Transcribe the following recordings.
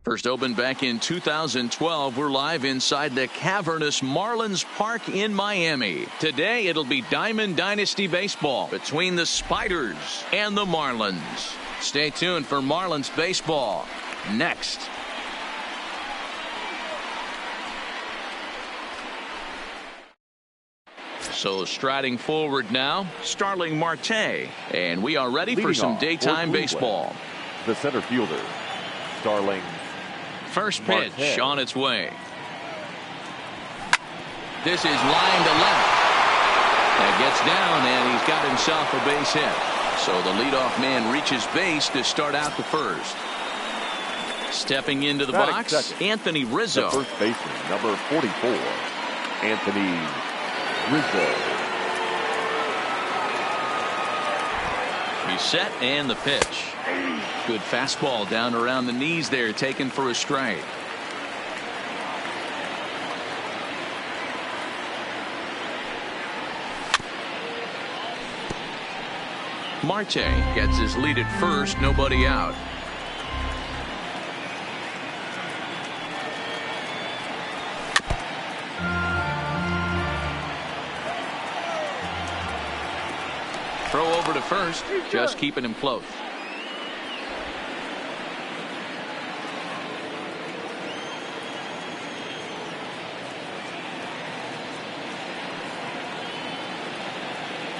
First opened back in 2012. We're live inside the cavernous Marlins Park in Miami. Today it'll be Diamond Dynasty baseball between the Spiders and the Marlins. Stay tuned for Marlins baseball next. So striding forward now, Starling Marte. And we are ready for some daytime baseball. The center fielder, Starling. First pitch on its way. This is line to left. That gets down, and he's got himself a base hit. So the leadoff man reaches base to start out the first. Stepping into the box, Anthony Rizzo. The first baseman, number 44, Anthony Rizzo. He's set, and the pitch. Good fastball down around the knees there, taken for a strike. Marte gets his lead at first, nobody out. Throw over to first, just keeping him close.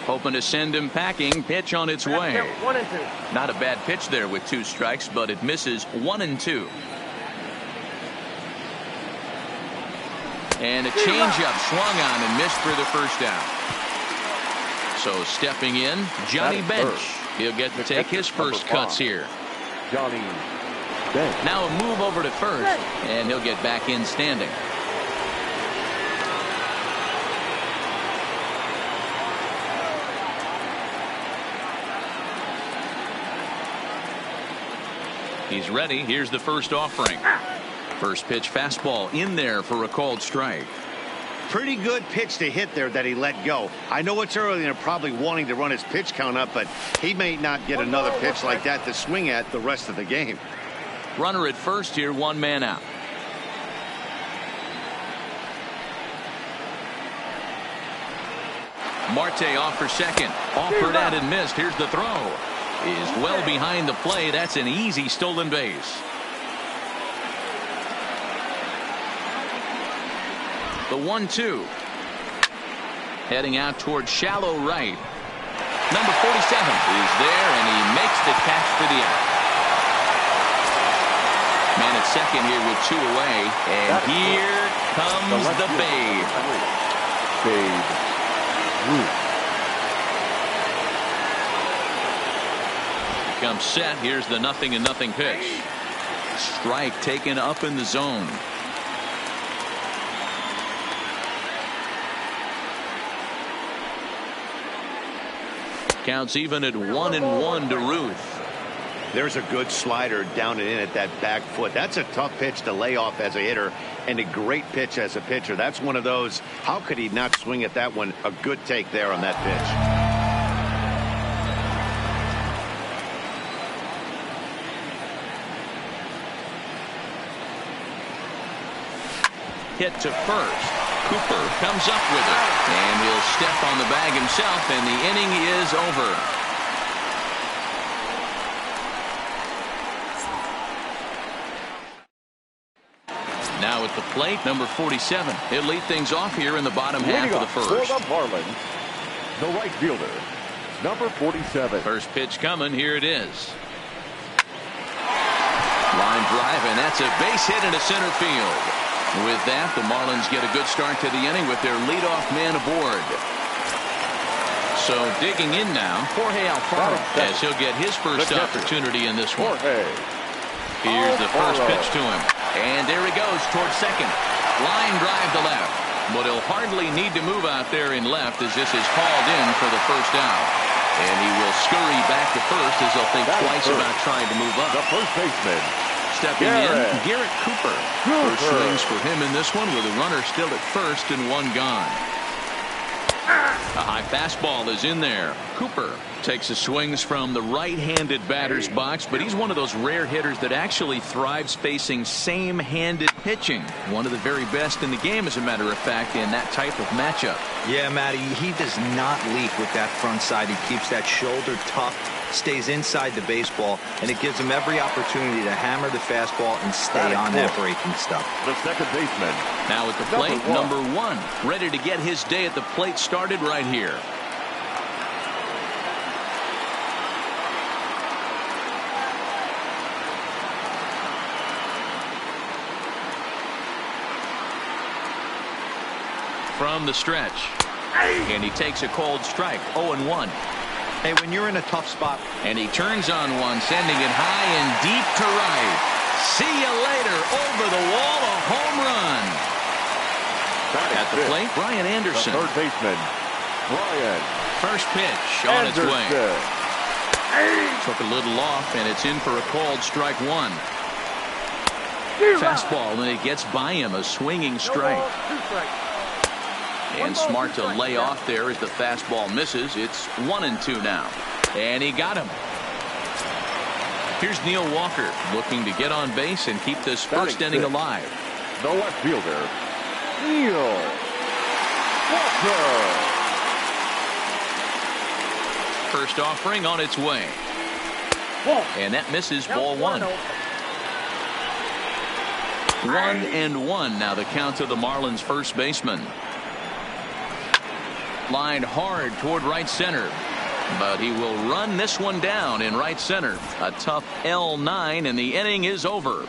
Hoping to send him packing. Pitch on its way. 1-2. Not a bad pitch there with 2 strikes, but it misses 1-2. And a changeup swung on and missed for the first out. So stepping in, Johnny Bench. He'll get to take his first cuts here. Johnny Bench. Now a move over to first, and he'll get back in standing. He's ready. Here's the first offering. First pitch fastball in there for a called strike. Pretty good pitch to hit there that he let go. I know it's early and they're probably wanting to run his pitch count up, but he may not get another pitch like that to swing at the rest of the game. Runner at first here, 1 man out. Marte off for second. Offered at and missed. Here's the throw. Is well behind the play. That's an easy stolen base. The 1-2. Heading out towards shallow right. Number 47 is there, and he makes the catch for the out. Man at second here with 2 away, and here comes the Babe. Babe Ruth. Comes set. Here's the 0-0 pitch. Strike taken up in the zone. Counts even at 1-1 to Ruth. There's a good slider down and in at that back foot. That's a tough pitch to lay off as a hitter, and a great pitch as a pitcher. That's one of those. How could he not swing at that one? A good take there on that pitch. Hit to first. Cooper comes up with it, and he'll step on the bag himself, and the inning is over. Now at the plate, number 47. He'll lead things off here in the bottom half of the first. For the Marlins, the right fielder, number 47. First pitch coming. Here it is. Line drive, and that's a base hit into center field. With that, the Marlins get a good start to the inning with their leadoff man aboard. So digging in now, Jorge Alfaro, as he'll get his first opportunity in this one. Here's the first pitch to him. And there he goes towards second. Line drive to left. But he'll hardly need to move out there in left as this is hauled in for the first out. And he will scurry back to first as he'll think twice about trying to move up. The first baseman. Stepping in, Garrett Cooper. First swings for him in this one with a runner still at first and 1 gone. A high fastball is in there. Cooper Takes his swings from the right-handed batter's box, but he's one of those rare hitters that actually thrives facing same-handed pitching. One of the very best in the game, as a matter of fact, in that type of matchup. Yeah, Matty, he does not leak with that front side. He keeps that shoulder tucked, stays inside the baseball, and it gives him every opportunity to hammer the fastball and stay on that breaking stuff. The second baseman. Now at the plate, number one, ready to get his day at the plate started right here. From the stretch, and he takes a cold strike. 0-1. Hey, when you're in a tough spot, and he turns on one, sending it high and deep to right. See you later. Over the wall, a home run. At the plate, Brian Anderson. The third baseman, Brian. First pitch on its way. Took a little off, and it's in for a called strike one. Fastball, and it gets by him, a swinging strike. And smart to lay off there as the fastball misses. It's 1-2 now. And he got him. Here's Neil Walker looking to get on base and keep this first inning alive. The left fielder, Neil Walker. First offering on its way. And that misses, ball one. 1-1 now the count to the Marlins first baseman. Lined hard toward right center, but he will run this one down in right center. A tough L9, and the inning is over.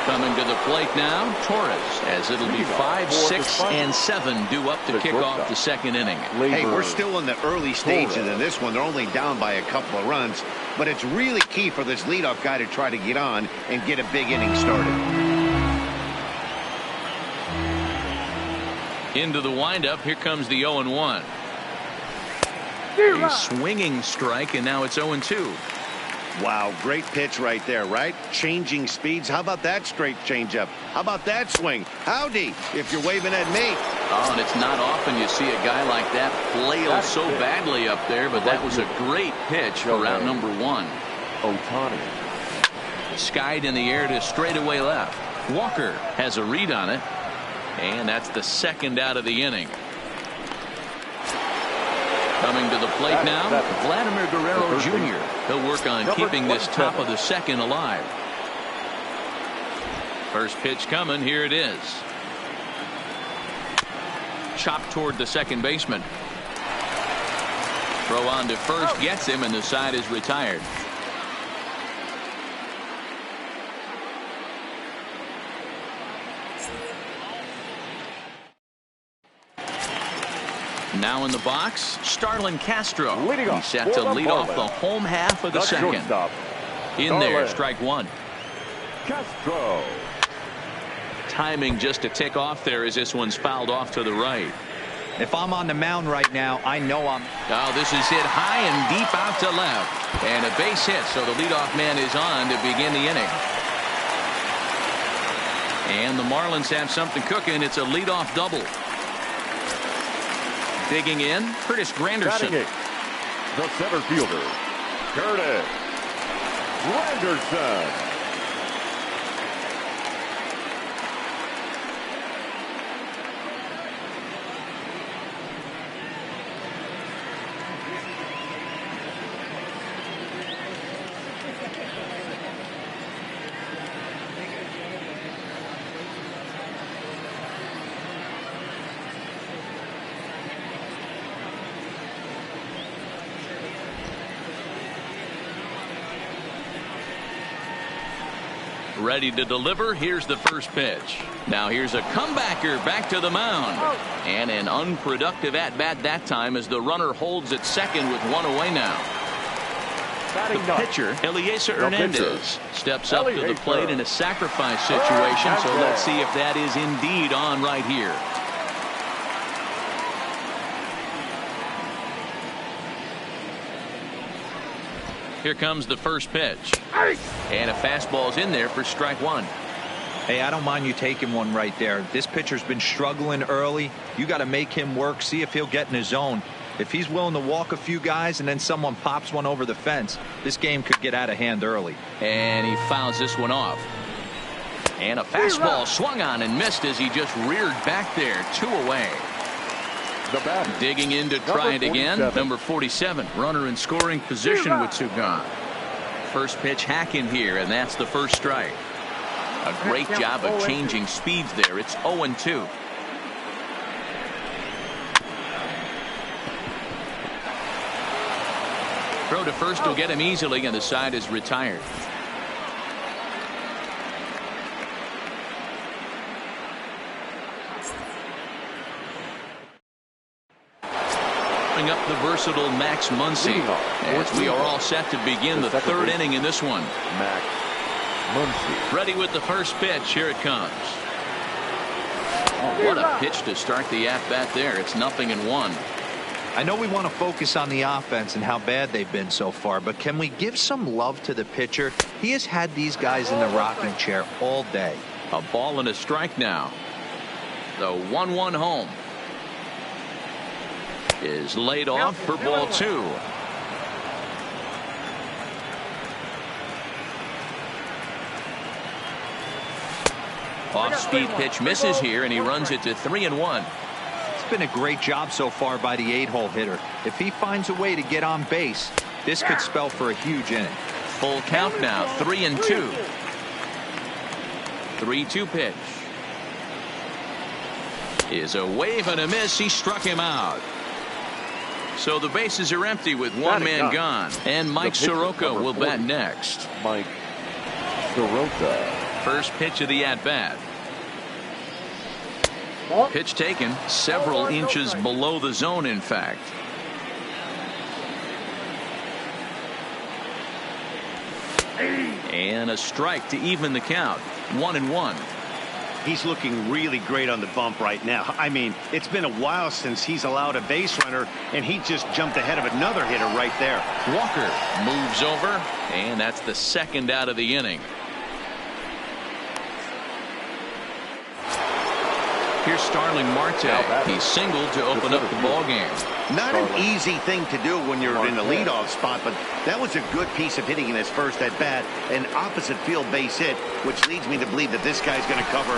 Coming to the plate now, Torres, as it'll be 5, 6, and 7 due up to kick off the second inning. Hey, we're still in the early stages of this one. They're only down by a couple of runs, but it's really key for this leadoff guy to try to get on and get a big inning started. Into the windup, here comes the 0-1. A swinging strike, and now it's 0-2. Wow, great pitch right there, right? Changing speeds. How about that straight changeup? How about that swing? Howdy, if you're waving at me. Oh, and it's not often you see a guy like that flail so badly up there, but that was a great pitch for route number one. Ohtani. Skied in the air to straightaway left. Walker has a read on it, and that's the second out of the inning. Coming to the plate now, Vladimir Guerrero Jr. He'll work on keeping this top of the second alive. First pitch coming. Here it is. Chopped toward the second baseman. Throw on to first gets him, and the side is retired. Now in the box, Starlin Castro. He's set to lead off the home half of the second. In there, strike one. Castro. Timing just a tick off there as this one's fouled off to the right. if I'm on the mound right now, I know I'm. Oh, this is hit high and deep out to left. And a base hit, so the leadoff man is on to begin the inning. And the Marlins have something cooking. It's a leadoff double. Digging in, Curtis Granderson. The center fielder, Curtis Granderson. Ready to deliver. Here's the first pitch. Now here's a comebacker back to the mound. And an unproductive at-bat that time as the runner holds at second with one away now. The pitcher, Eliezer Hernandez, steps up to the plate in a sacrifice situation. So let's see if that is indeed on right here. Here comes the first pitch. And a fastball's in there for strike one. Hey, I don't mind you taking one right there. This pitcher's been struggling early. You got to make him work, see if he'll get in his zone. If he's willing to walk a few guys and then someone pops one over the fence, this game could get out of hand early. And he fouls this one off. And a fastball swung on and missed as he just reared back there. 2 away. The batter, digging in to try it again. Number 47, runner in scoring position with 2 gone. First pitch hack in here, and that's the first strike. A great job of changing speeds there. It's 0-2. Throw to first will get him easily, and the side is retired. Up the versatile Max Muncy as we are all set to begin the 3rd inning in this one. Max Muncy ready with the first pitch. Here it comes. Oh, what a pitch to start the at-bat there. It's 0-1. I know we want to focus on the offense and how bad they've been so far, but can we give some love to the pitcher? He has had these guys in the rocking chair all day. A ball and a strike now. The 1-1 home is laid off for ball 2. Off-speed pitch misses here, and he runs it to 3-1. It's been a great job so far by the 8-hole hitter. If he finds a way to get on base, this could spell for a huge inning. Full count now, 3-2. 3-2 pitch is a wave and a miss. He struck him out. So the bases are empty with 1 man gone. And Mike Soroka will bat next. Mike Soroka. First pitch of the at-bat. Pitch taken several inches below the zone, in fact. And a strike to even the count. 1-1. He's looking really great on the bump right now. I mean, it's been a while since he's allowed a base runner, and he just jumped ahead of another hitter right there. Walker moves over, and that's the 2nd out of the inning. Here's Starling Marte. He singled to open up the ball game. Not an easy thing to do when you're in the leadoff spot, but that was a good piece of hitting in his first at bat. An opposite field base hit, which leads me to believe that this guy's going to cover.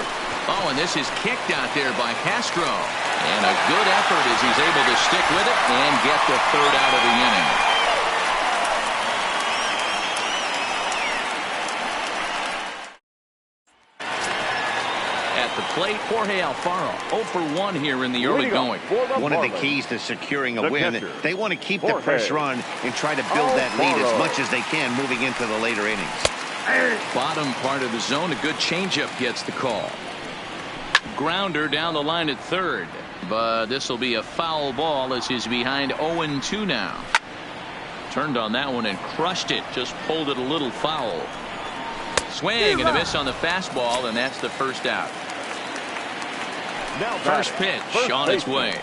Oh, and this is kicked out there by Castro. And a good effort as he's able to stick with it and get the 3rd out of the inning. The plate, Jorge Alfaro 0 for 1 here in the early going. One of the keys to securing a win, they want to keep the pressure on and try to build that lead as much as they can moving into the later innings. Bottom part of the zone, a good changeup gets the call. Grounder down the line at 3rd, but this will be a foul ball as he's behind 0-2 now. Turned on that one and crushed it, just pulled it a little foul. Swing and a miss on the fastball, and that's the 1st out. First pitch on its way.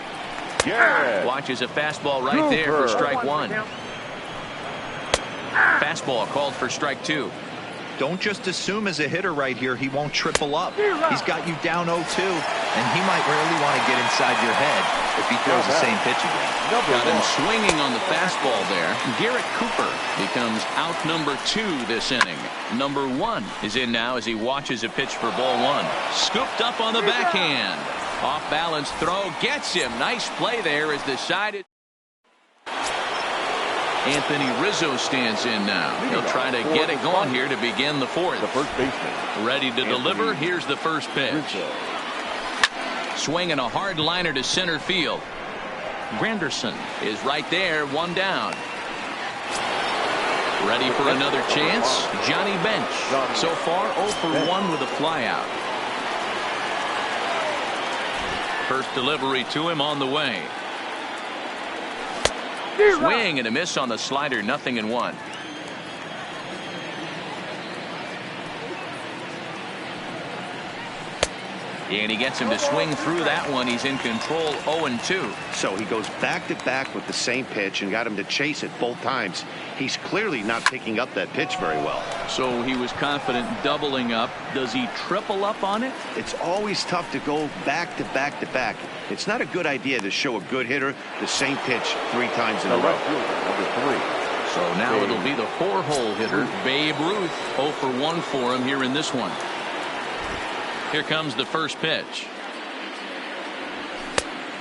Watches a fastball right there for strike 1. Fastball called for strike 2. Don't just assume as a hitter right here he won't triple up. He's got you down 0-2, and he might really want to get inside your head if he throws the same pitch again. Got him swinging on the fastball there. Garrett Cooper becomes out number 2 this inning. Number 1 is in now as he watches a pitch for ball 1. Scooped up on the backhand. Off balance throw gets him. Nice play there as decided. Anthony Rizzo stands in now. He'll try to get it going here to begin the 4th. The first baseman ready to deliver. Here's the first pitch. Swinging a hard liner to center field. Granderson is right there, 1 down. Ready for another chance. Johnny Bench so far 0 for 1 with a flyout. First delivery to him on the way. Swing and a miss on the slider. 0-1. And he gets him to swing through that one. He's in control 0-2. So he goes back to back with the same pitch and got him to chase it both times. He's clearly not picking up that pitch very well. So he was confident doubling up. Does he triple up on it? It's always tough to go back to back to back. It's not a good idea to show a good hitter the same pitch 3 times in a row. Number 3. So now it'll be the 4-hole hitter, Babe Ruth. 0 for 1 for him here in this one. Here comes the first pitch.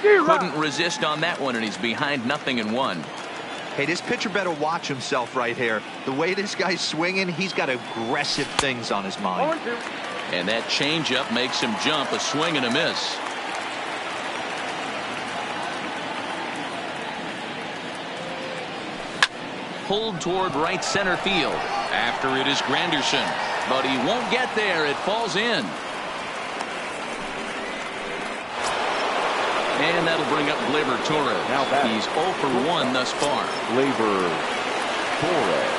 Couldn't resist on that one, and he's behind 0-1. Hey, this pitcher better watch himself right here. The way this guy's swinging, he's got aggressive things on his mind. And that changeup makes him jump. A swing and a miss. Pulled toward right center field. After it is Granderson, but he won't get there. It falls in. And that'll bring up Gleyber Torres. Now back. He's 0 for 1 thus far. Gleyber Torres.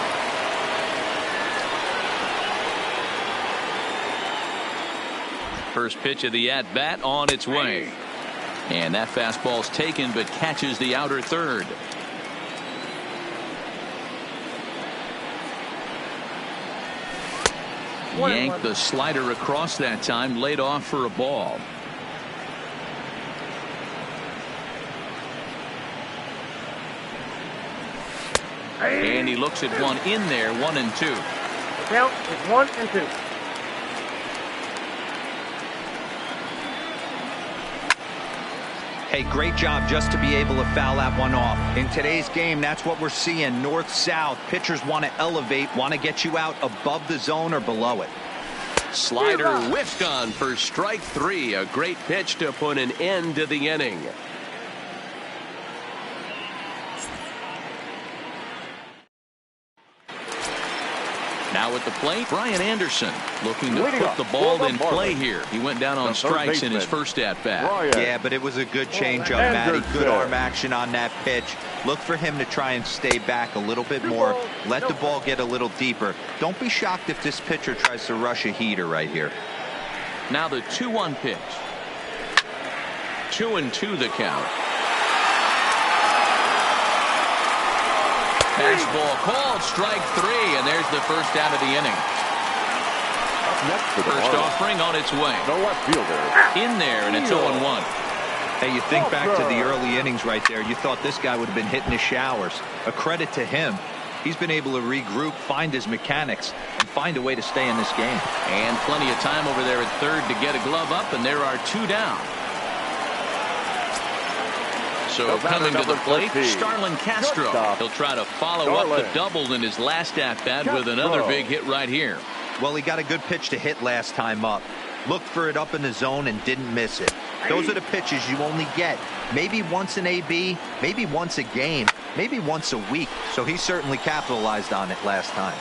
First pitch of the at-bat on its way. And that fastball's taken, but catches the outer third. Yanked the slider across that time, laid off for a ball. And he looks at one in there, 1-2. Count is 1-2. Hey, great job just to be able to foul that one off. In today's game, that's what we're seeing. North-south. Pitchers want to elevate, want to get you out above the zone or below it. Slider whiffed on for strike 3. A great pitch to put an end to the inning. Now at the plate, Brian Anderson looking to put the ball in play here. He went down on strikes in his first at-bat. Yeah, but it was a good changeup, Matty. Good arm action on that pitch. Look for him to try and stay back a little bit more. Let the ball get a little deeper. Don't be shocked if this pitcher tries to rush a heater right here. Now the 2-1 pitch. 2-2 the count. Fastball called, strike 3, and there's the first out of the inning. First offering on its way. No left fielder. In there, and it's 0-1. Hey, you think back to the early innings right there. You thought this guy would have been hitting his showers. A credit to him. He's been able to regroup, find his mechanics, and find a way to stay in this game. And plenty of time over there at third to get a glove up, and there are 2 down. So coming to the plate, Starlin Castro. He'll try to follow up the double in his last at-bat with another big hit right here. Well, he got a good pitch to hit last time up. Looked for it up in the zone and didn't miss it. Those are the pitches you only get maybe once an AB, maybe once a game, maybe once a week. So he certainly capitalized on it last time.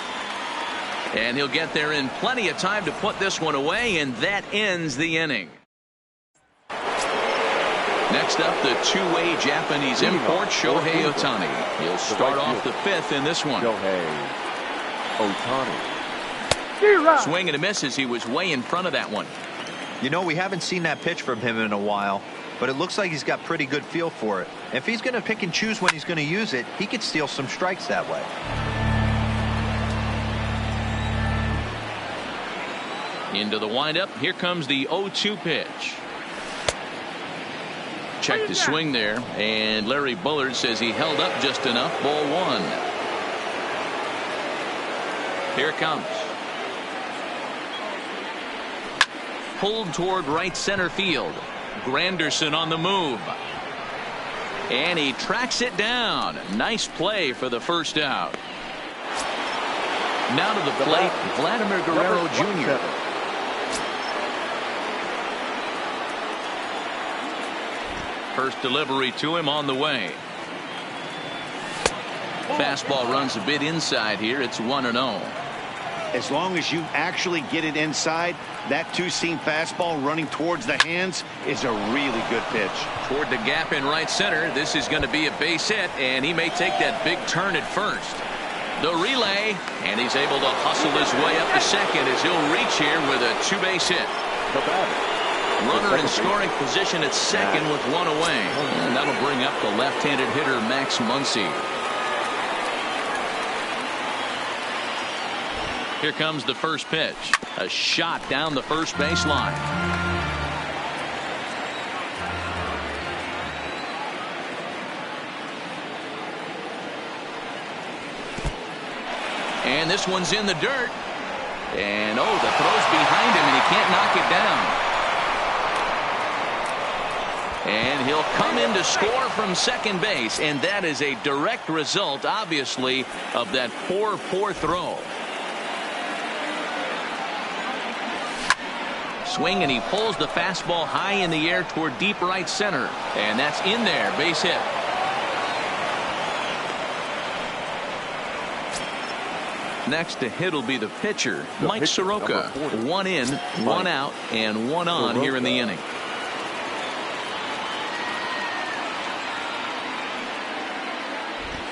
And he'll get there in plenty of time to put this one away, and that ends the inning. Next up, the two-way Japanese import, Shohei Ohtani. He'll start off the 5th in this one. Shohei Ohtani. Swing and a miss as he was way in front of that one. You know, we haven't seen that pitch from him in a while, but it looks like he's got pretty good feel for it. If he's going to pick and choose when he's going to use it, he could steal some strikes that way. Into the windup. Here comes the 0-2 pitch. Check the swing there, and Larry Bullard says he held up just enough. Ball 1. Here it comes. Pulled toward right center field. Granderson on the move. And he tracks it down. Nice play for the first out. Now to the plate, Vladimir Guerrero Jr. First delivery to him on the way. Fastball runs a bit inside here. It's 1-0. As long as you actually get it inside, that two-seam fastball running towards the hands is a really good pitch. Toward the gap in right center. This is going to be a base hit, and he may take that big turn at first. The relay, and he's able to hustle his way up to second as he'll reach here with a two-base hit. The batter, Runner in scoring position at second with one away. And that'll bring up the left-handed hitter Max Muncy. Here comes the first pitch. A shot down the first baseline. And this one's in the dirt. And oh, the throw's behind him and he can't knock it down. And he'll come in to score from second base, and that is a direct result, obviously, of that poor throw. Swing, and he pulls the fastball high in the air toward deep right center, and that's in there, base hit. Next to hit will be the pitcher, Mike Soroka. One in, one out, and one on here in the inning.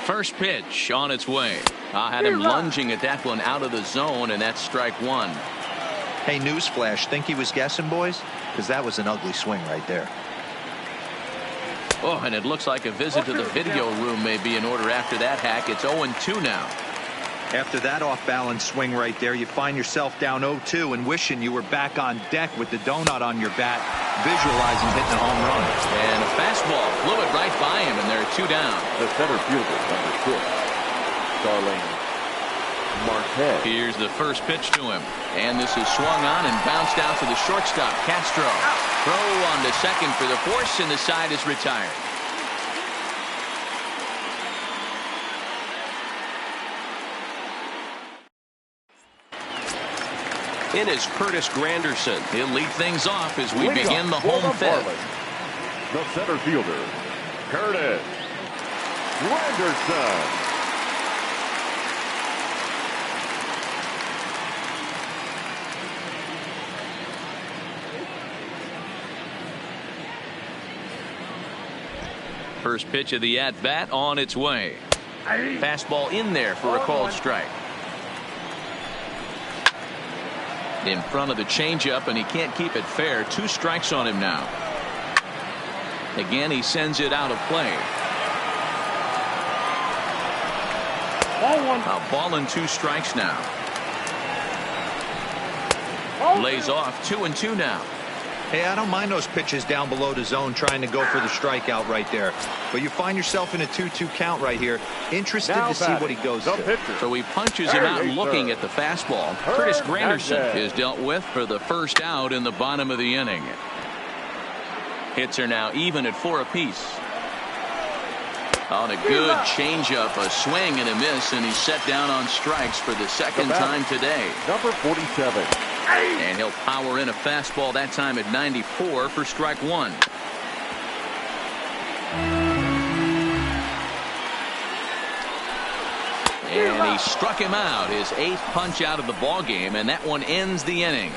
First pitch on its way. I had him lunging at that one out of the zone, and that's strike one. Hey, newsflash, think he was guessing, boys? Because that was an ugly swing right there. Oh, and it looks like a visit to the video room may be in order after that hack. It's 0-2 now. After that off-balance swing right there, you find yourself down 0-2 and wishing you were back on deck with the donut on your bat, visualizing hitting a home run. And a fastball blew it right by him, and there are two down. The center fielder, number 6, Tyler Marcotte. Here's the first pitch to him, and this is swung on and bounced out to the shortstop, Castro. Throw on to second for the force, and the side is retired. It is Curtis Granderson. He'll lead things off as we begin the home fifth. The center fielder, Curtis Granderson. First pitch of the at-bat on its way. Fastball in there for a called strike. In front of the changeup, and he can't keep it fair. 2 strikes on him now. Again, he sends it out of play. A ball and 2 strikes now. Lays off 2-2 now. Hey, I don't mind those pitches down below the zone trying to go for the strikeout right there. But you find yourself in a 2-2 count right here. Interested to see what he goes to. So he punches him out looking at the fastball. Curtis Granderson is dealt with for the first out in the bottom of the inning. Hits are now even at 4 apiece. On a good changeup, a swing and a miss, and he's set down on strikes for the second time today. Number 47. And he'll power in a fastball that time at 94 for strike one. And he struck him out, his 8th punch out of the ball game, and that one ends the inning.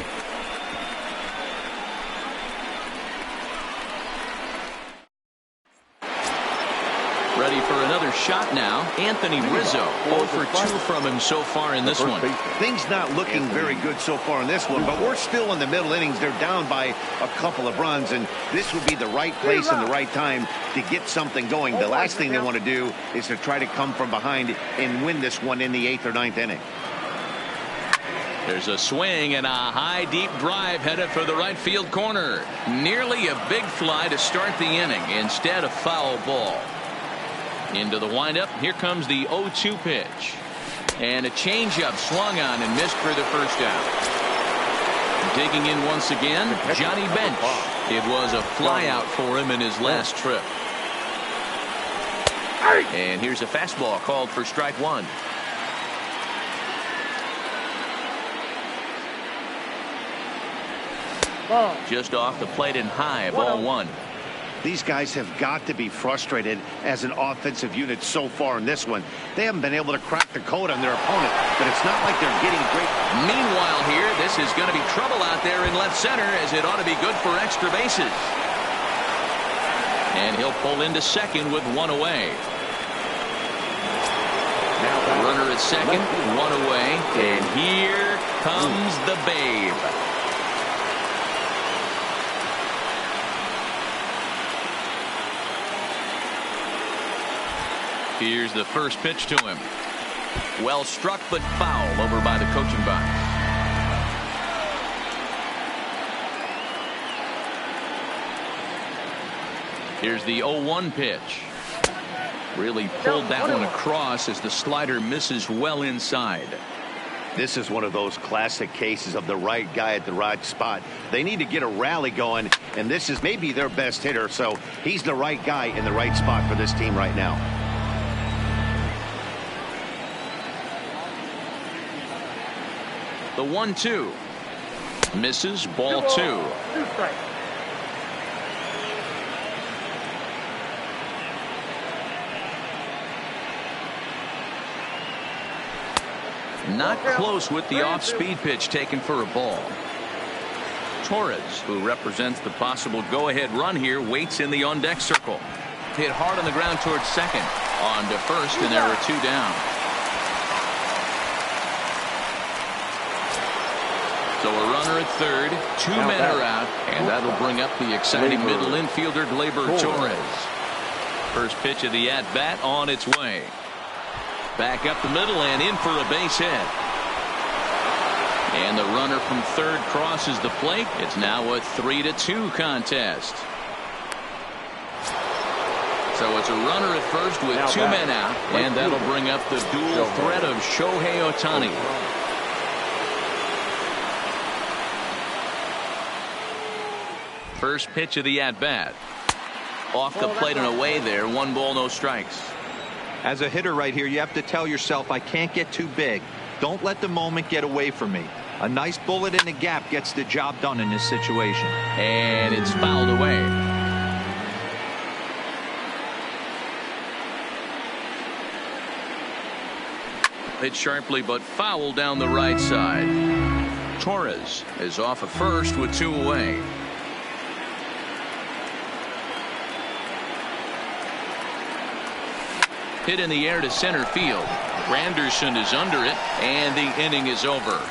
Ready for another shot now. Anthony Rizzo, 0 for 2 from him so far in this one. Things not looking very good so far in this one, but we're still in the middle innings. They're down by a couple of runs, and this would be the right place and the right time to get something going. The last thing they want to do is to try to come from behind and win this one in the 8th or 9th inning. There's a swing and a high deep drive headed for the right field corner. Nearly a big fly to start the inning. Instead, a foul ball. Into the windup. Here comes the 0-2 pitch. And a changeup swung on and missed for the first out. Digging in once again, Johnny Bench. It was a fly out for him in his last trip. And here's a fastball called for strike one. Just off the plate and high, ball one. These guys have got to be frustrated as an offensive unit so far in this one. They haven't been able to crack the code on their opponent, but it's not like they're getting great. Meanwhile here, this is going to be trouble out there in left center, as it ought to be good for extra bases. And he'll pull into second with one away. Runner at second, one away, and here comes the Babe. Here's the first pitch to him. Well struck, but foul over by the coaching box. Here's the 0-1 pitch. Really pulled that one across as the slider misses well inside. This is one of those classic cases of the right guy at the right spot. They need to get a rally going, and this is maybe their best hitter, so he's the right guy in the right spot for this team right now. The 1-2 misses. Ball 2. 2 strikes. Not close with the off-speed pitch taken for a ball. Torres, who represents the possible go-ahead run here, waits in the on-deck circle. Hit hard on the ground towards second. On to first, and there are 2 down. So a runner at third, 2 men are out, and that'll bring up the exciting middle infielder Gleyber Torres. First pitch of the at-bat on its way. Back up the middle and in for a base hit. And the runner from third crosses the plate. It's now a 3-2 contest. So it's a runner at first with 2 men out, and that'll bring up the dual threat of Shohei Ohtani. First pitch of the at-bat. Off the plate and away there. 1 ball, no strikes. As a hitter right here, you have to tell yourself, I can't get too big. Don't let the moment get away from me. A nice bullet in the gap gets the job done in this situation. And it's fouled away. Hit sharply but foul down the right side. Torres is off at first with 2 away. Hit in the air to center field. Granderson is under it, and the inning is over.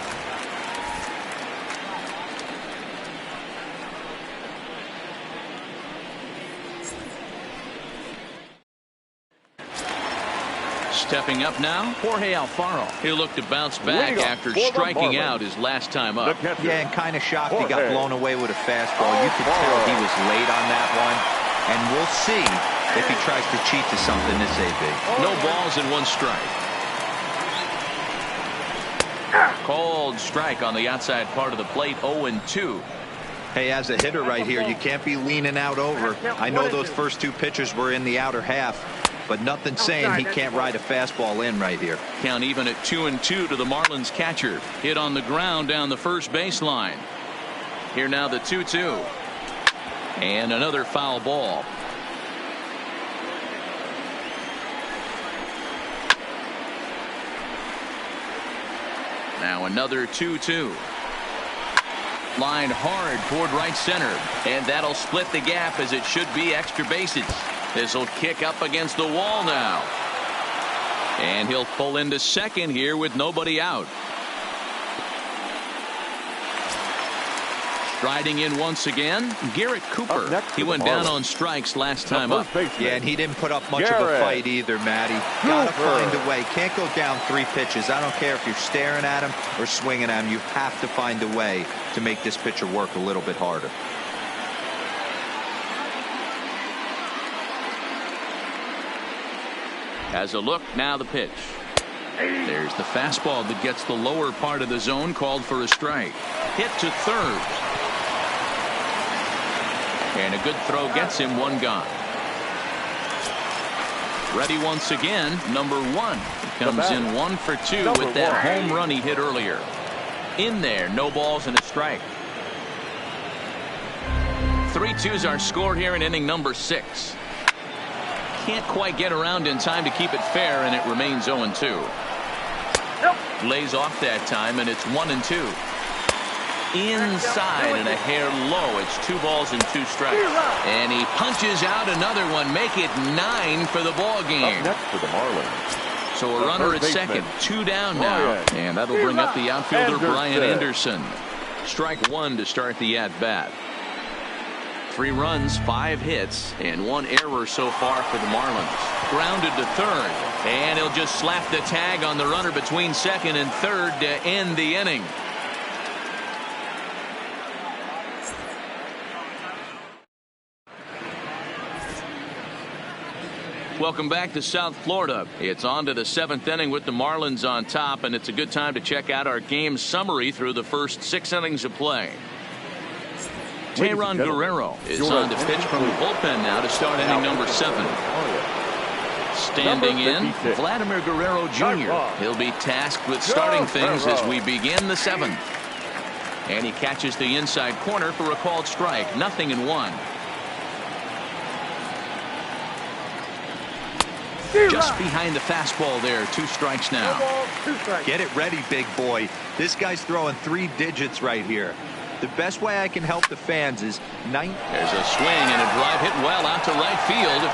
Stepping up now, Jorge Alfaro. He'll look to bounce back after striking out his last time up. Yeah, and kind of shocked he got blown away with a fastball. You could tell he was late on that one, and we'll see if he tries to cheat to something this AB. No balls and 1 strike. Cold strike on the outside part of the plate. 0-2. Hey, as a hitter right here, you can't be leaning out over. I know those first 2 pitches were in the outer half, but nothing saying he can't ride a fastball in right here. Count even at 2-2 to the Marlins catcher. Hit on the ground down the first baseline. Here now the 2-2. And another foul ball. Now another 2-2. Line hard toward right center, and that'll split the gap as it should be extra bases. This will kick up against the wall now, and he'll pull into second here with nobody out. Striding in once again, Garrett Cooper. He went down on strikes last time up. Yeah, and he didn't put up much of a fight either, Matty. Gotta find a way. Can't go down 3 pitches. I don't care if you're staring at him or swinging at him. You have to find a way to make this pitcher work a little bit harder. As a look, now the pitch. There's the fastball that gets the lower part of the zone, called for a strike. Hit to third. And a good throw gets him 1 gone. Ready once again, number 1. He comes in 1 for 2 with that home run he hit earlier. In there, no balls and a strike. 3-2's our score here in inning number 6. Can't quite get around in time to keep it fair, and it remains 0-2. Lays off that time, and it's 1-2. Inside and a hair low. It's 2 balls and 2 strikes. And he punches out another one. Make it 9 for the ball game. Up next for the Marlins. So a runner at second. 2 down now. And that'll bring up the outfielder Brian Anderson. Strike 1 to start the at-bat. 3 runs, 5 hits, and 1 error so far for the Marlins. Grounded to third, and he'll just slap the tag on the runner between second and third to end the inning. Welcome back to South Florida. It's on to the 7th inning with the Marlins on top, and it's a good time to check out our game summary through the first 6 innings of play. Tyler Guerrero is on to pitch from the bullpen now to start inning number 7. Standing in, Vladimir Guerrero Jr. He'll be tasked with starting things as we begin the 7th. And he catches the inside corner for a called strike. 0-1. Just behind the fastball there. 2 strikes now. Get it ready, big boy. This guy's throwing 3 digits right here. The best way I can help the fans is There's a swing and a drive hit well out to right field.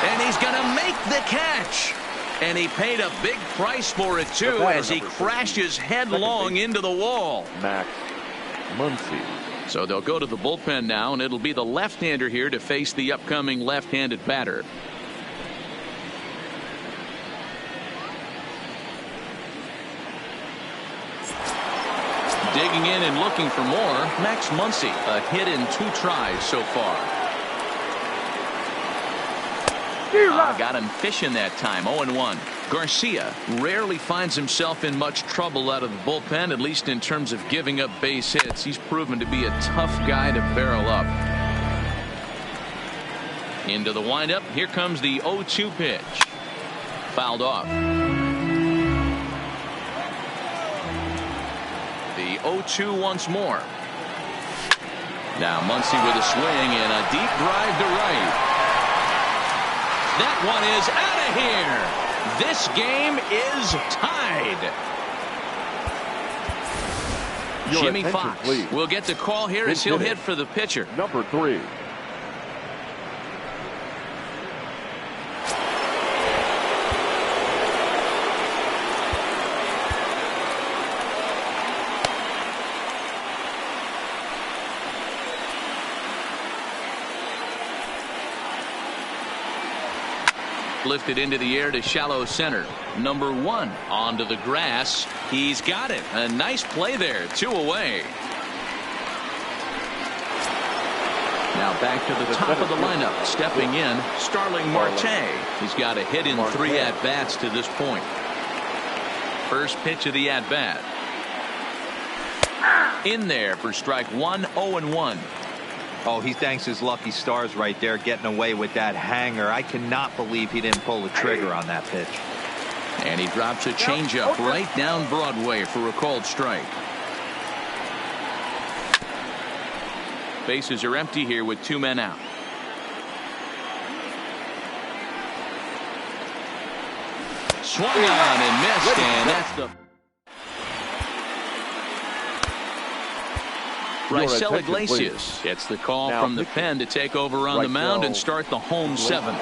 And he's going to make the catch. And he paid a big price for it, too, as he crashes headlong into the wall. Max Muncy. So they'll go to the bullpen now, and it'll be the left-hander here to face the upcoming left-handed batter. Digging in and looking for more, Max Muncy. A hit in 2 tries so far. Got him fishing that time. 0-1. Garcia rarely finds himself in much trouble out of the bullpen, at least in terms of giving up base hits. He's proven to be a tough guy to barrel up. Into the windup. Here comes the 0-2 pitch. Fouled off. The 0-2 once more. Now Muncy with a swing and a deep drive to right. That one is out of here. This game is tied. Jimmy Fox will get the call here as he'll hit for the pitcher. Number 3. Lifted into the air to shallow center. Number 1 onto the grass. He's got it. A nice play there. 2 away. Now back to the top of the lineup. Stepping in, Starling Marte. He's got a hit in 3 at-bats to this point. First pitch of the at-bat. In there for strike 1. 0-1. Oh, he thanks his lucky stars right there, getting away with that hanger. I cannot believe he didn't pull the trigger on that pitch. And he drops a changeup right down Broadway for a called strike. Bases are empty here with 2 men out. Swung on and missed, and that's the... Raisel Iglesias gets the call from the pen to take over on the mound and start the home 7th.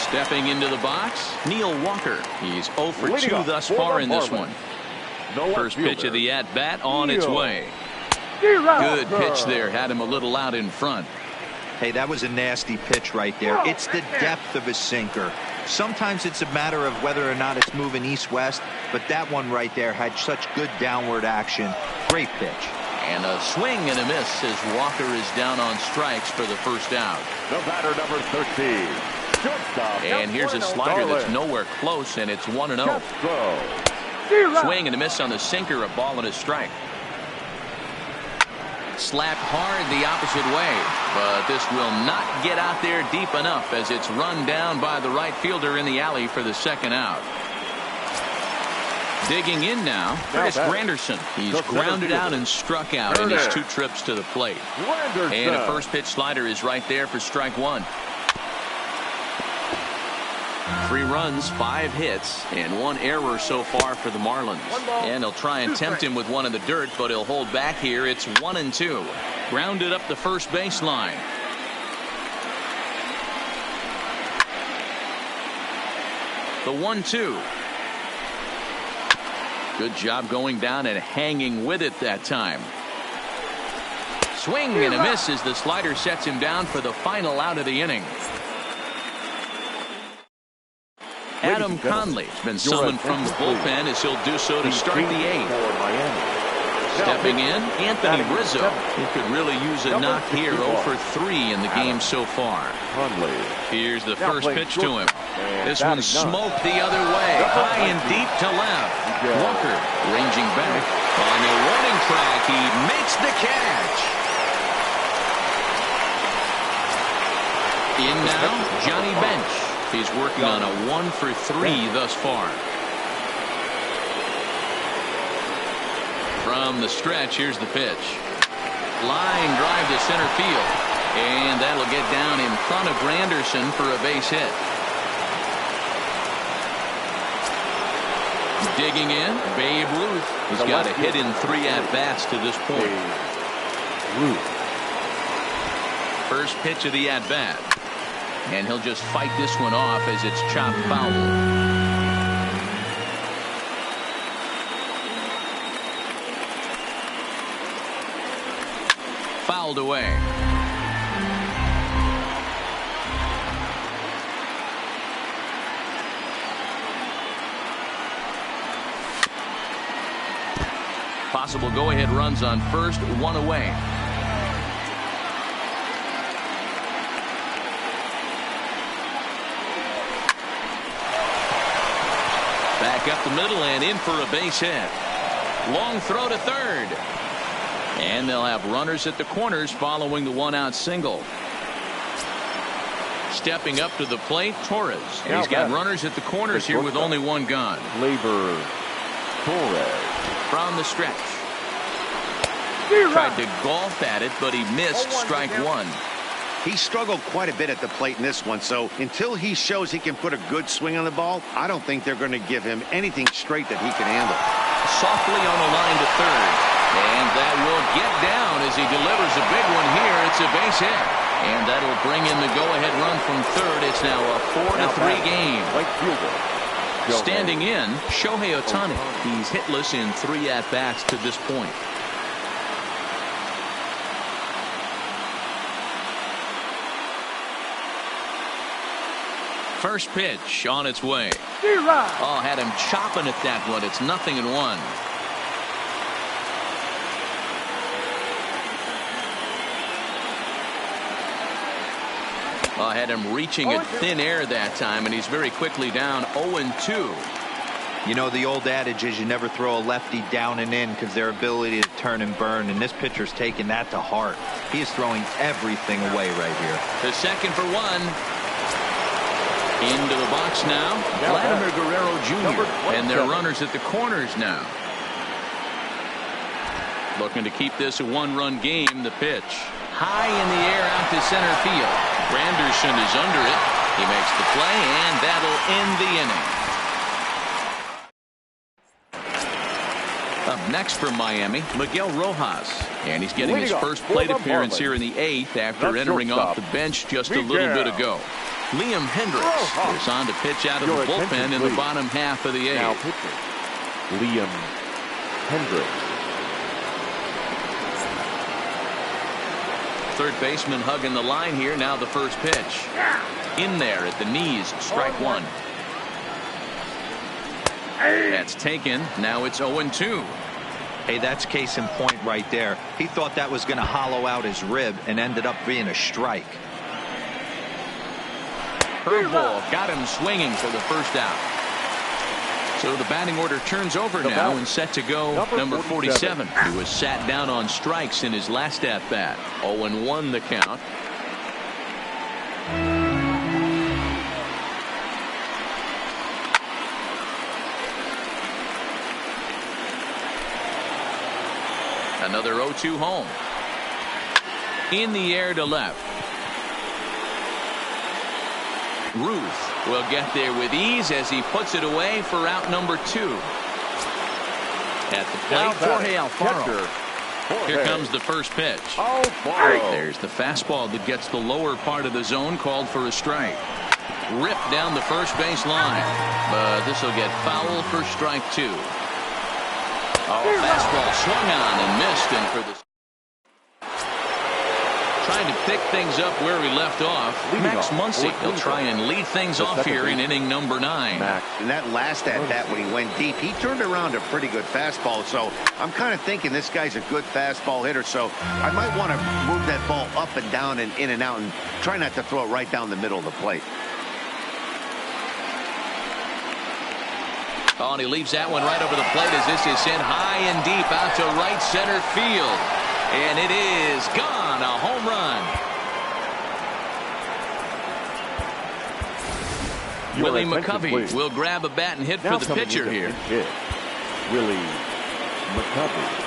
Stepping into the box, Neil Walker. He's 0 for 2 thus far in this one. First pitch of the at-bat on its way. Good pitch there. Had him a little out in front. Hey, that was a nasty pitch right there. It's the depth of his sinker. Sometimes it's a matter of whether or not it's moving east-west, but that one right there had such good downward action. Great pitch. And a swing and a miss as Walker is down on strikes for the first out. The batter, number 13. Shortstop. And here's a slider that's nowhere close, and it's 1-0. Swing and a miss on the sinker, a ball and a strike. Slapped hard the opposite way, but this will not get out there deep enough as it's run down by the right fielder in the alley for the 2nd out. Digging in now, Chris Granderson. He's grounded out and struck out in his 2 trips to the plate. And a first pitch slider is right there for strike 1. 3 runs, 5 hits, and 1 error so far for the Marlins. And he'll try and tempt him with one in the dirt, but he'll hold back here. It's 1-2. Grounded up the first baseline. The 1-2. Good job going down and hanging with it that time. Swing and a miss as the slider sets him down for the final out of the inning. Adam Conley has been summoned from the bullpen as he'll do so to start the 8th. Stepping in, Anthony Rizzo, who could really use a knock here. 0 for 3 in the game so far. Here's the first pitch to him. This one smoked the other way, high and deep to left. Walker ranging back on the warning track. He makes the catch. In now, Johnny Bench. He's working on a 1 for 3 thus far. From the stretch, here's the pitch. Line drive to center field. And that'll get down in front of Granderson for a base hit. Digging in, Babe Ruth. He's got a hit in 3 at-bats to this point. First pitch of the at-bat. And he'll just fight this one off as it's chopped foul. Fouled away. Possible go-ahead runs on first, 1 away. Back up the middle and in for a base hit. Long throw to third. And they'll have runners at the corners following the 1-out single. Stepping up to the plate, Torres. And he's got runners at the corners here with only 1 gone. Gleyber Torres. From the stretch. Tried to golf at it, but he missed strike 1. He struggled quite a bit at the plate in this one, so until he shows he can put a good swing on the ball, I don't think they're going to give him anything straight that he can handle. Softly on the line to third. And that will get down as he delivers a big one here. It's a base hit. And that'll bring in the go-ahead run from third. It's now a 4-3 game. Standing in, Shohei Ohtani. He's hitless in 3 at-bats to this point. First pitch on its way. Oh, had him chopping at that one. It's 0-1. Oh, had him reaching at thin air that time, and he's very quickly down 0-2. You know, the old adage is you never throw a lefty down and in because their ability to turn and burn, and this pitcher's taking that to heart. He is throwing everything away right here. The second for 1. Into the box now, Vladimir Guerrero Jr. And their runners at the corners now. Looking to keep this a 1-run game. The pitch. High in the air out to center field. Granderson is under it. He makes the play, and that'll end the inning. Up next from Miami, Miguel Rojas. And he's getting his first plate appearance here in the 8th after entering off the bench just a little bit ago. Liam Hendricks is on to pitch out of the bullpen in the bottom half of the 8th. Now pitching, Liam Hendricks. Third baseman hugging the line here. Now the first pitch. In there at the knees. Strike 1. That's taken. Now it's 0-2. Hey, that's case in point right there. He thought that was going to hollow out his rib and ended up being a strike. Curveball got him swinging for the first out. So the batting order turns over now and set to go number 47. He was sat down on strikes in his last at-bat. 0-1 the count. Another 0-2 home. In the air to left. Ruth will get there with ease as he puts it away for out number 2. At the plate, Jorge Alfaro. Here comes the first pitch. There's the fastball that gets the lower part of the zone, called for a strike. ripped down the first base line. But this will get foul for strike 2. Oh, fastball swung on and missed. And for the trying to pick things up where we left off, Max Muncy. He'll try and lead things off here in inning number 9. And that last at bat when he went deep, he turned around a pretty good fastball. So I'm kind of thinking this guy's a good fastball hitter. So I might want to move that ball up and down and in and out and try not to throw it right down the middle of the plate. Oh, and he leaves that one right over the plate as this is sent high and deep out to right center field. And it is gone. A home run. Willie McCovey will grab a bat and hit for the pitcher here. Willie McCovey.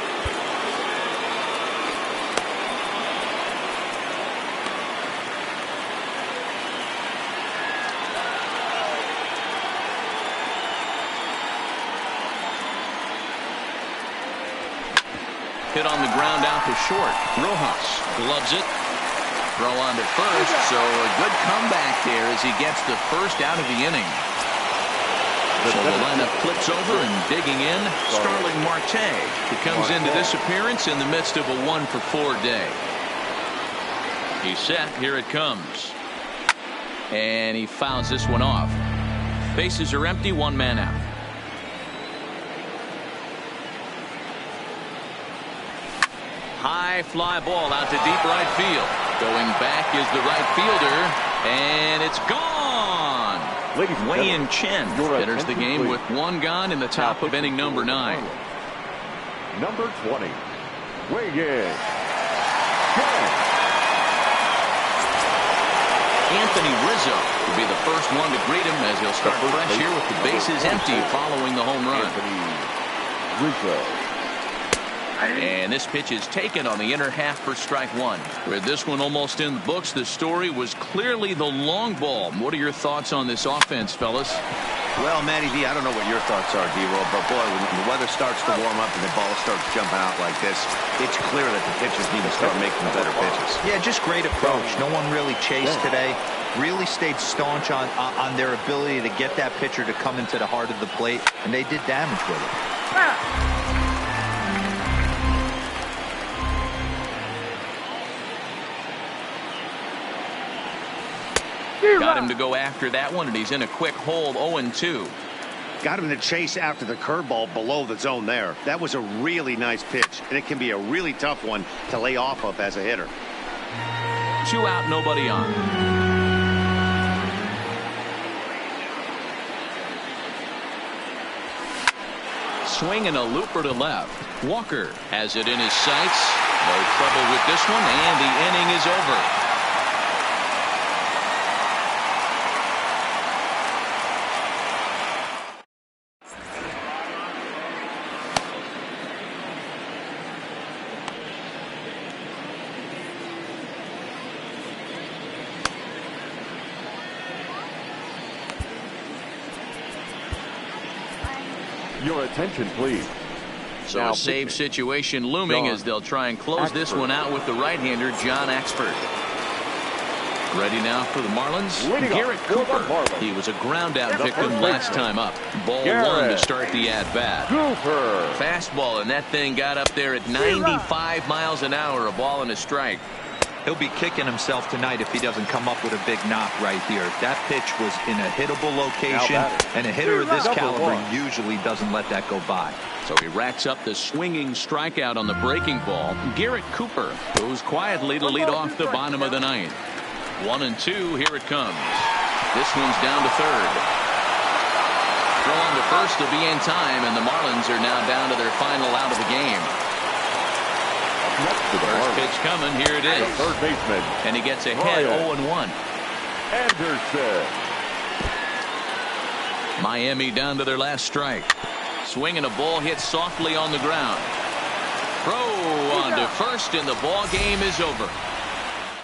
Hit on the ground out to short. Rojas gloves it. Throw on to first. So a good comeback there as he gets the first out of the inning. So the lineup flips over and digging in. Tyler Marcotte, who comes into this appearance in the midst of a 1-for-4 day. He's set. Here it comes. And he fouls this one off. Bases are empty. 1 man out. High fly ball out to deep right field. Going back is the right fielder, and it's gone. Wei-Yin Chen enters the game with 1 gone in the top of inning number 9. Number 20, Wei-Yin Chen. Anthony Rizzo will be the first one to greet him as he'll start fresh here with the bases empty following the home run. Anthony Rizzo. And this pitch is taken on the inner half for strike 1. With this one almost in the books, the story was clearly the long ball. What are your thoughts on this offense, fellas? Well, Matty V, I don't know what your thoughts are, D-Roll, but boy, when the weather starts to warm up and the ball starts jumping out like this, it's clear that the pitchers need to start making better pitches. Yeah, just great approach. No one really chased today. Really stayed staunch on their ability to get that pitcher to come into the heart of the plate, and they did damage with it. Got him to go after that one, and he's in a quick hole. 0-2. Got him to chase after the curveball below the zone there. That was a really nice pitch, and it can be a really tough one to lay off of as a hitter. 2 out, nobody on. Swing and a looper to left. Walker has it in his sights. No trouble with this one, and the inning is over. Your attention, please. So Now a save situation looming as they'll try and close this one out with the right-hander, John Expert. Ready now for the Marlins, Garrett Cooper. He was a ground-out victim last time up. Ball 1 to start the at-bat. Cooper. Fastball, and that thing got up there at 95 miles an hour, a ball and a strike. He'll be kicking himself tonight if he doesn't come up with a big knock right here. That pitch was in a hittable location, and a hitter of this caliber usually doesn't let that go by. So he racks up the swinging strikeout on the breaking ball. Garrett Cooper goes quietly to lead off the bottom of the 9th. 1-2, here it comes. This one's down to third. Throw on to first to be in time, and the Marlins are now down to their final out of the game. First pitch coming, here it is. Third baseman. And he gets ahead 0-1. Anderson. Miami down to their last strike. Swinging a ball hit softly on the ground. Throw on to first, and the ball game is over.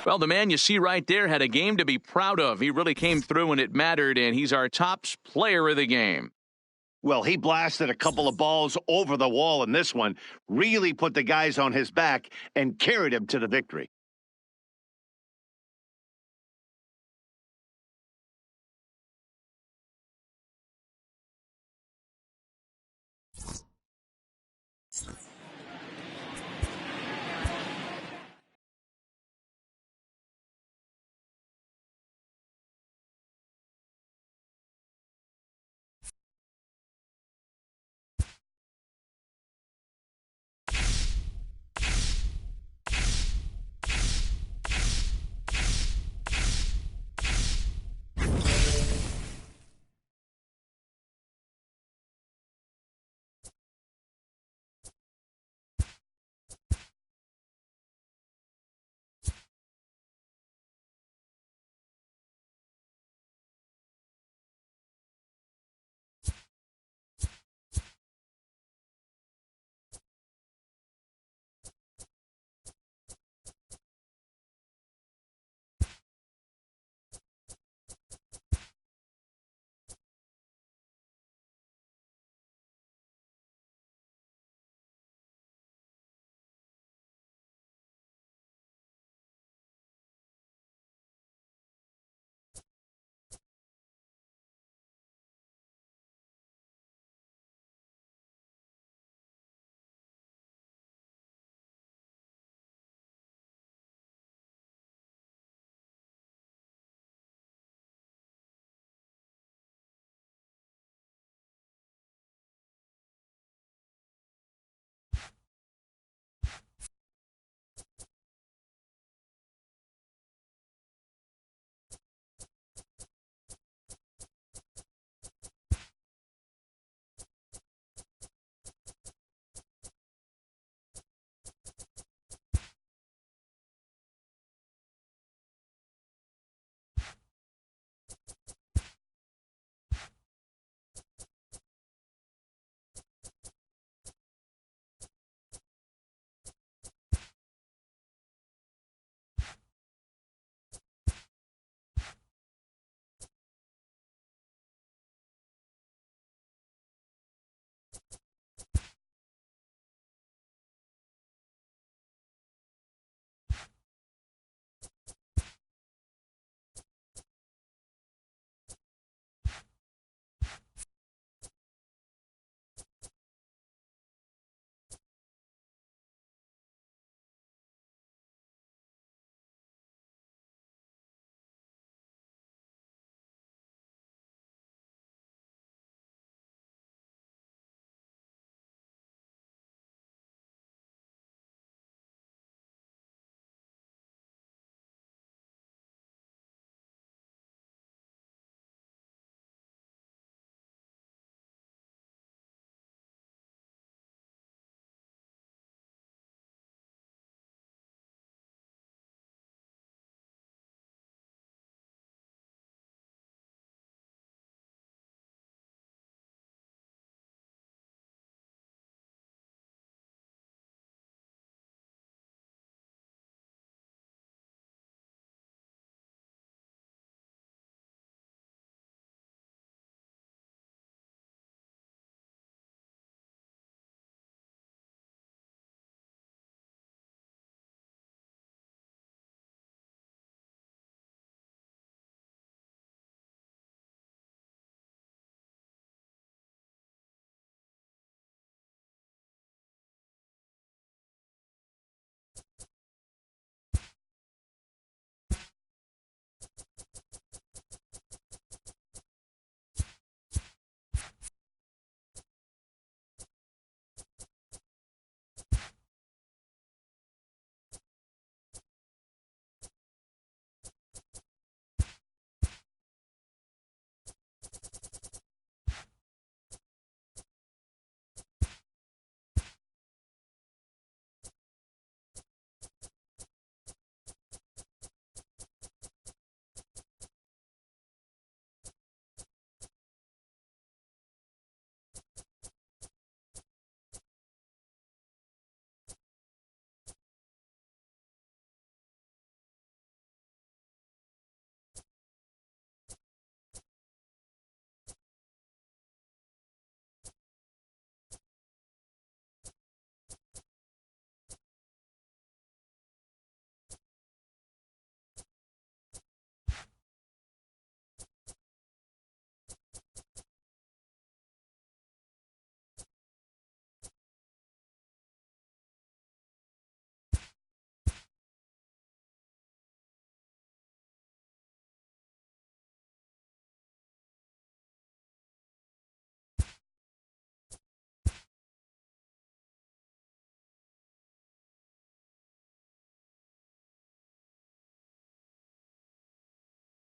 Well, the man you see right there had a game to be proud of. He really came through when it mattered, and he's our top player of the game. Well, he blasted a couple of balls over the wall in this one, really put the guys on his back and carried him to the victory.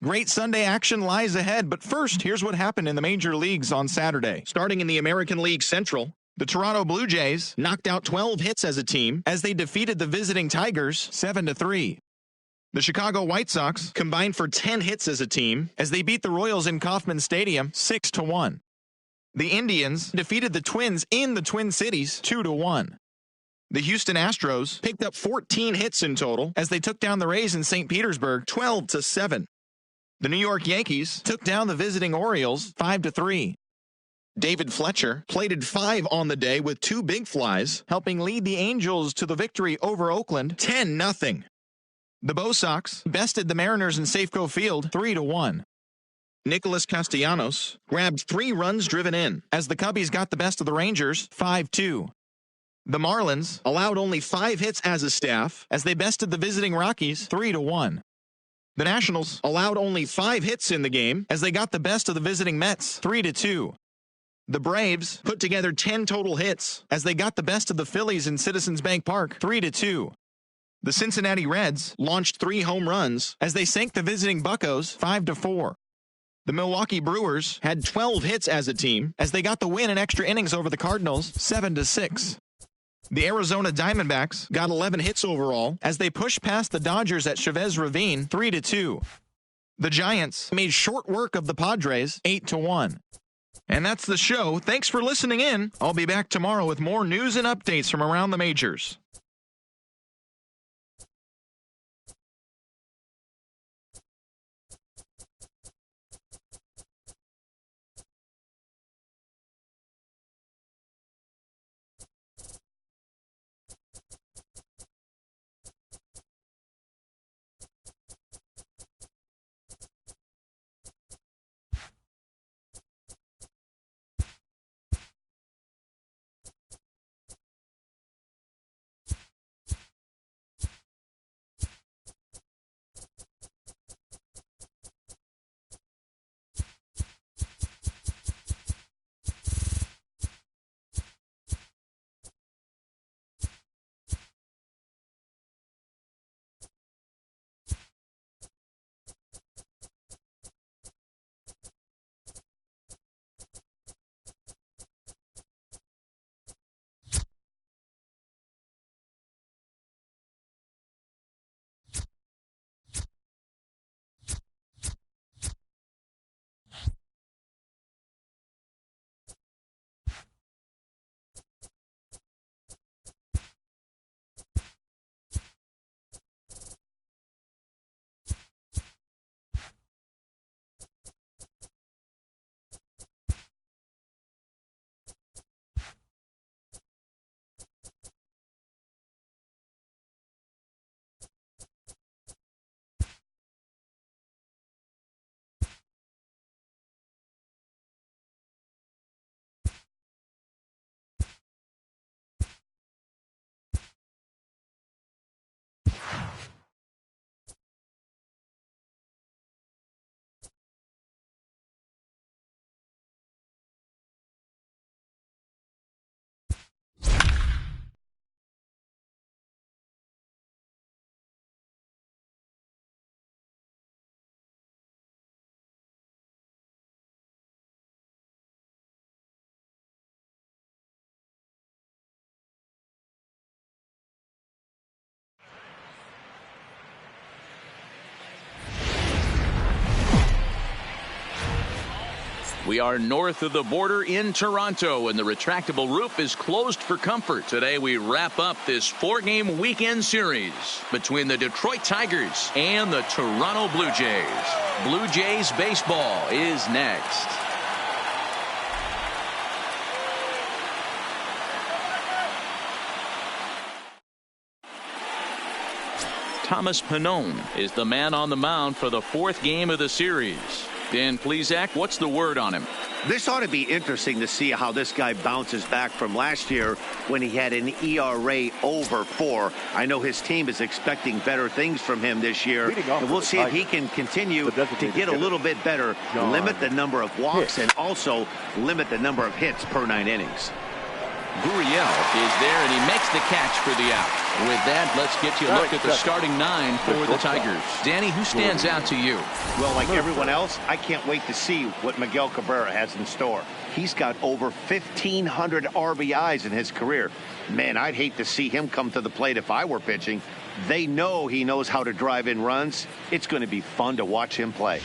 Great Sunday action lies ahead, but first, here's what happened in the major leagues on Saturday. Starting in the American League Central, the Toronto Blue Jays knocked out 12 hits as a team as they defeated the visiting Tigers 7-3. The Chicago White Sox combined for 10 hits as a team as they beat the Royals in Kauffman Stadium 6-1. The Indians defeated the Twins in the Twin Cities 2-1. The Houston Astros picked up 14 hits in total as they took down the Rays in St. Petersburg 12-7. The New York Yankees took down the visiting Orioles 5-3. David Fletcher plated 5 on the day with 2 big flies, helping lead the Angels to the victory over Oakland 10-0. The Bo Sox bested the Mariners in Safeco Field 3-1. Nicholas Castellanos grabbed 3 runs driven in as the Cubbies got the best of the Rangers 5-2. The Marlins allowed only 5 hits as a staff as they bested the visiting Rockies 3-1. The Nationals allowed only 5 hits in the game as they got the best of the visiting Mets 3-2. The Braves put together 10 total hits as they got the best of the Phillies in Citizens Bank Park 3-2. The Cincinnati Reds launched 3 home runs as they sank the visiting Buccos 5-4. The Milwaukee Brewers had 12 hits as a team as they got the win in extra innings over the Cardinals 7-6. The Arizona Diamondbacks got 11 hits overall as they pushed past the Dodgers at Chavez Ravine 3-2. The Giants made short work of the Padres 8-1. And that's the show. Thanks for listening in. I'll be back tomorrow with more news and updates from around the majors. We are north of the border in Toronto, and the retractable roof is closed for comfort. Today we wrap up this 4-game weekend series between the Detroit Tigers and the Toronto Blue Jays. Blue Jays baseball is next. Thomas Pannone is the man on the mound for the 4th game of the series. Dan Plesac, what's the word on him? This ought to be interesting to see how this guy bounces back from last year when he had an ERA over 4. I know his team is expecting better things from him this year, and we'll see if he can continue to get a little bit better, limit the number of walks, and also limit the number of hits per 9 innings. Gurriel is there, and he makes the catch for the out. With that, let's get you a look at the starting 9 for the Tigers. Danny, who stands out to you? Well, like everyone else, I can't wait to see what Miguel Cabrera has in store. He's got over 1,500 RBIs in his career. Man, I'd hate to see him come to the plate if I were pitching. They know he knows how to drive in runs. It's going to be fun to watch him play.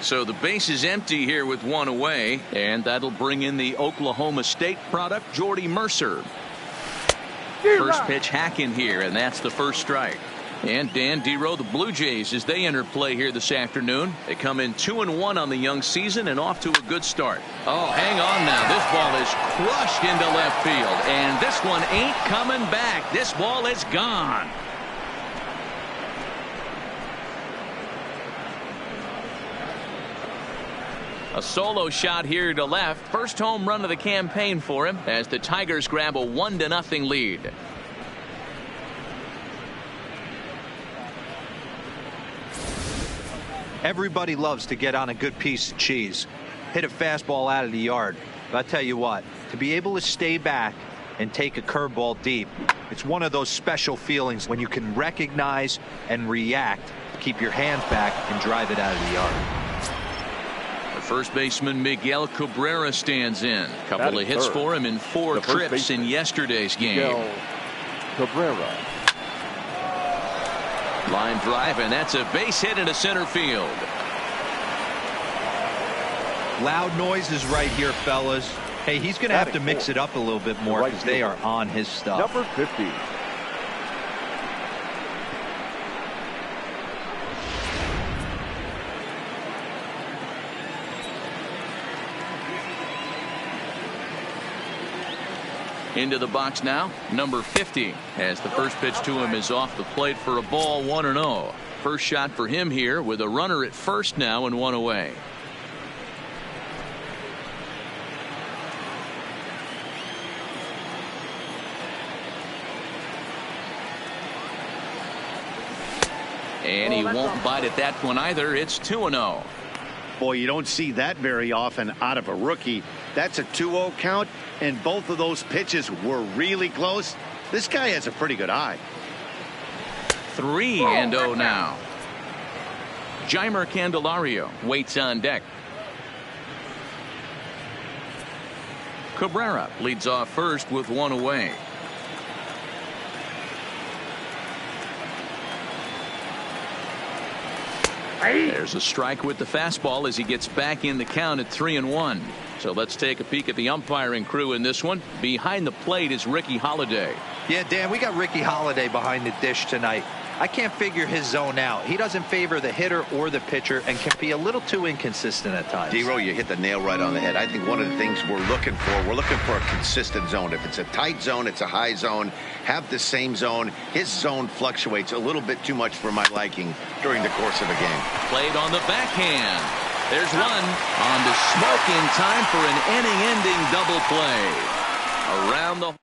So the base is empty here with 1 away, and that'll bring in the Oklahoma State product, Jordy Mercer. First pitch hack in here, and that's the first strike. And Dan Dero, the Blue Jays, as they enter play here this afternoon, they come in 2-1 on the young season and off to a good start. Oh, hang on now. This ball is crushed into left field, and this one ain't coming back. This ball is gone. A solo shot here to left. First home run of the campaign for him as the Tigers grab a 1-0 lead. Everybody loves to get on a good piece of cheese. Hit a fastball out of the yard. But I tell you what, to be able to stay back and take a curveball deep, it's one of those special feelings when you can recognize and react, keep your hands back, and drive it out of the yard. First baseman Miguel Cabrera stands in. Couple of hits for him in 4 trips in yesterday's game. Miguel Cabrera. Line drive, and that's a base hit into center field. Loud noises right here, fellas. Hey, he's going to have to mix it up a little bit more because they are on his stuff. Number 50. Into the box now, number 50, as the first pitch to him is off the plate for a ball, 1-0. First shot for him here with a runner at first now and 1 away. And he won't bite at that one either. It's 2-0. Boy, you don't see that very often out of a rookie. That's a 2-0 count, and both of those pitches were really close. This guy has a pretty good eye. 3-0 now. Jeimer Candelario waits on deck. Cabrera leads off first with 1 away. There's a strike with the fastball as he gets back in the count at 3-1. So let's take a peek at the umpiring crew in this one. Behind the plate is Ricky Holiday. Yeah, Dan, we got Ricky Holiday behind the dish tonight. I can't figure his zone out. He doesn't favor the hitter or the pitcher and can be a little too inconsistent at times. Dero, you hit the nail right on the head. I think one of the things we're looking for a consistent zone. If it's a tight zone, it's a high zone. Have the same zone. His zone fluctuates a little bit too much for my liking during the course of a game. Played on the backhand. There's one on the smoke in time for an inning-ending double play. Around the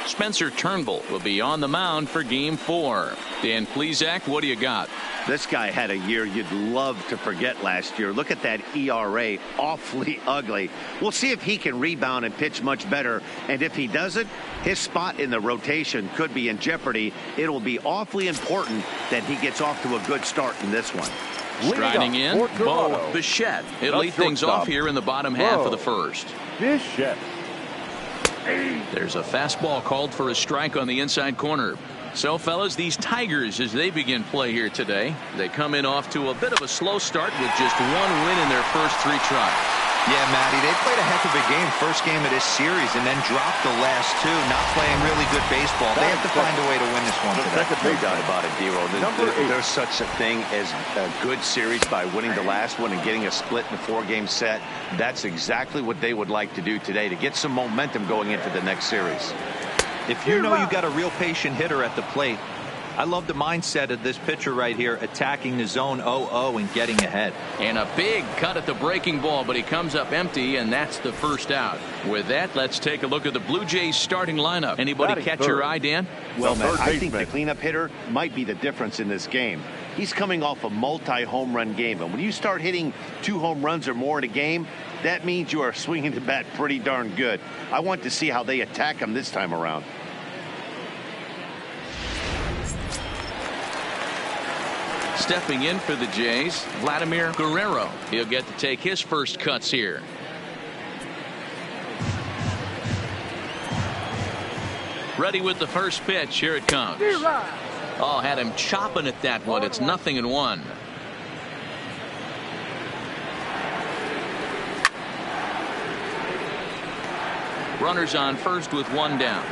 Spencer Turnbull will be on the mound for game 4. Dan Plesac, what do you got? This guy had a year you'd love to forget last year. Look at that ERA, awfully ugly. We'll see if he can rebound and pitch much better. And if he doesn't, his spot in the rotation could be in jeopardy. It'll be awfully important that he gets off to a good start in this one. Striding in, Bo Bichette. It'll lead things off here in the bottom half of the first. Bichette. There's a fastball called for a strike on the inside corner. So, fellas, these Tigers, as they begin play here today, they come in off to a bit of a slow start with just 1 win in their first 3 tries. Yeah, Matty, they played a heck of a game first game of this series and then dropped the last 2, not playing really good baseball. They have to find a way to win this one today. No doubt about it, Dero. There's such a thing as a good series by winning the last one and getting a split in a 4-game set. That's exactly what they would like to do today to get some momentum going into the next series. If you know you got a real patient hitter at the plate, I love the mindset of this pitcher right here, attacking the zone 0-0 and getting ahead. And a big cut at the breaking ball, but he comes up empty, and that's the first out. With that, let's take a look at the Blue Jays starting lineup. Anybody catch your eye, Dan? Well, man, I think the cleanup hitter might be the difference in this game. He's coming off a multi-home run game. And when you start hitting 2 home runs or more in a game, that means you are swinging the bat pretty darn good. I want to see how they attack him this time around. Stepping in for the Jays, Vladimir Guerrero. He'll get to take his first cuts here. Ready with the first pitch. Here it comes. Oh, had him chopping at that one. It's 0-1. Runners on first with 1 down.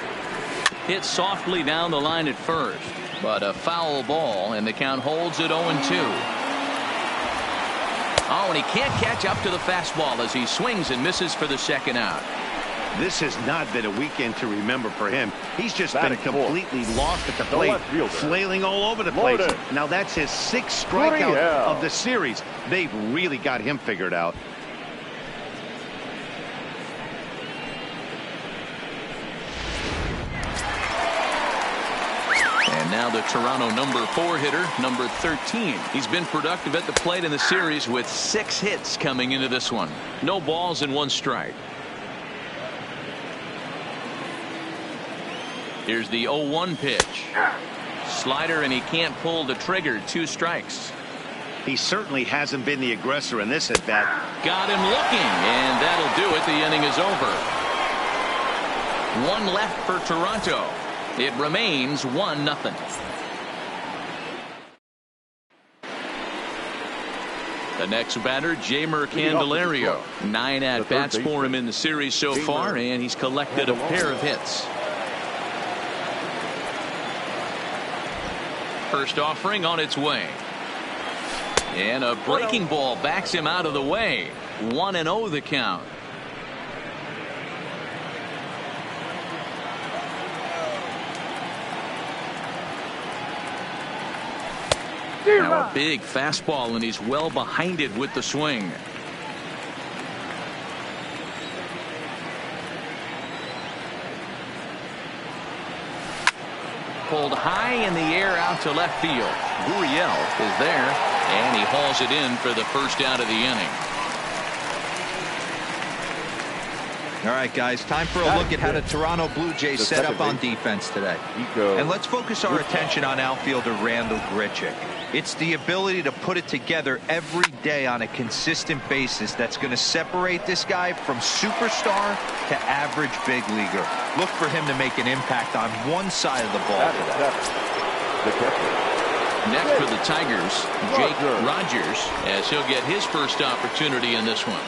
Hit softly down the line at first, but a foul ball, and the count holds at 0-2. Oh, and he can't catch up to the fastball as he swings and misses for the second out. This has not been a weekend to remember for him. He's just been completely lost at the plate, flailing all over the place. Now that's his 6th strikeout of the series. They've really got him figured out. And now the Toronto number 4 hitter, number 13. He's been productive at the plate in the series with 6 hits coming into this one. No balls and 1 strike. Here's the 0-1 pitch. Slider, and he can't pull the trigger. 2 strikes. He certainly hasn't been the aggressor in this at bat. Got him looking, and that'll do it. The inning is over. 1 left for Toronto. It remains 1-0. The next batter, Jeimer Candelario. 9 at-bats for him in the series so far, and he's collected a pair of hits. First offering on its way. And a breaking ball backs him out of the way. 1-0 the count. Now a big fastball, and he's well behind it with the swing. Pulled high in the air out to left field. Gurriel is there, and he hauls it in for the first out of the inning. All right, guys, time for a look at how the Toronto Blue Jays set up on defense today. And let's focus our attention on outfielder Randal Grichuk. It's the ability to put it together every day on a consistent basis that's going to separate this guy from superstar to average big leaguer. Look for him to make an impact on one side of the ball today. Next for the Tigers, Jake Rogers, as he'll get his first opportunity in this one.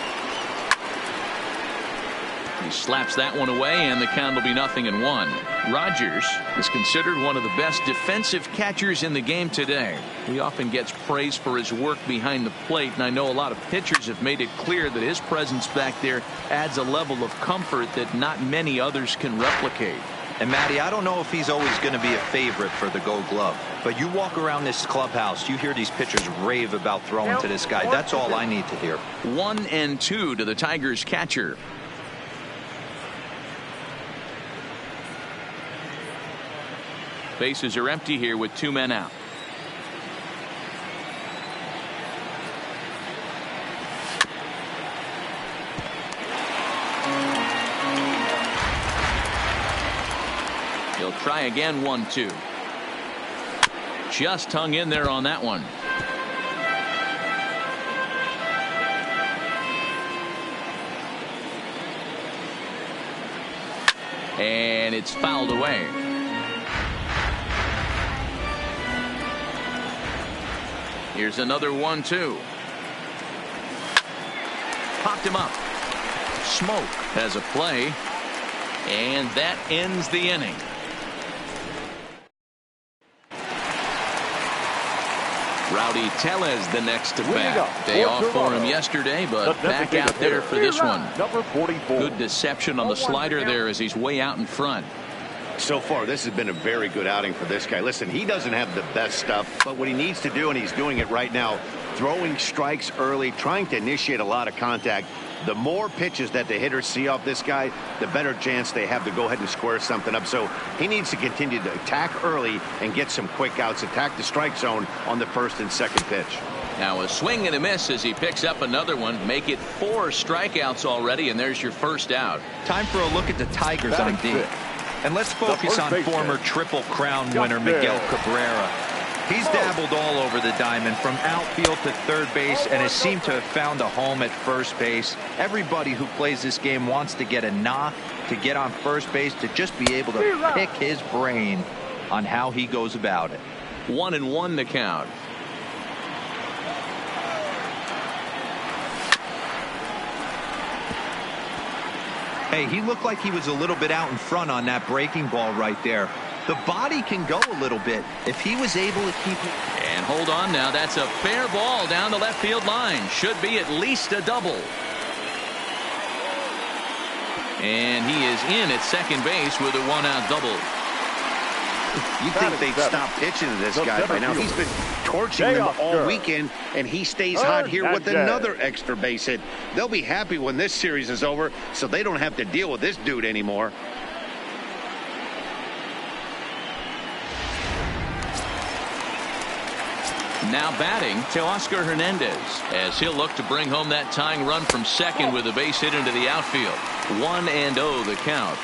He slaps that one away, and the count will be 0-1. Rogers is considered one of the best defensive catchers in the game today. He often gets praise for his work behind the plate, and I know a lot of pitchers have made it clear that his presence back there adds a level of comfort that not many others can replicate. And Matty, I don't know if he's always going to be a favorite for the Gold Glove, but you walk around this clubhouse, you hear these pitchers rave about throwing to this guy. That's all I need to hear. 1-2 to the Tigers catcher. Bases are empty here with 2 men out. He'll try again. 1-2. Just hung in there on that one. And it's fouled away. Here's another 1-2. Popped him up. Smoke has a play, and that ends the inning. Rowdy Tellez the next to bat. Day off for him yesterday, but back out there for this one. Number 44. Good deception on the slider there as he's way out in front. So far, this has been a very good outing for this guy. Listen, he doesn't have the best stuff, but what he needs to do, and he's doing it right now, throwing strikes early, trying to initiate a lot of contact. The more pitches that the hitters see off this guy, the better chance they have to go ahead and square something up. So he needs to continue to attack early and get some quick outs, attack the strike zone on the first and second pitch. Now a swing and a miss as he picks up another one. Make it 4 strikeouts already, and there's your first out. Time for a look at the Tigers on D. And let's focus on former Triple Crown winner Miguel Cabrera. He's dabbled all over the diamond from outfield to third base and has seemed to have found a home at first base. Everybody who plays this game wants to get a knock, to get on first base, to just be able to pick his brain on how he goes about it. 1-1 the count. Hey, he looked like he was a little bit out in front on that breaking ball right there. The body can go a little bit if he was able to keep it. And hold on now. That's a fair ball down the left field line. Should be at least a double. And he is in at second base with a 1-out double. You think they'd stop pitching to this guy by now. He's been torching them all weekend, and he stays hot here with another extra base hit. They'll be happy when this series is over, so they don't have to deal with this dude anymore. Now batting, Teoscar Hernandez, as he'll look to bring home that tying run from second with a base hit into the outfield. 1-0 the count.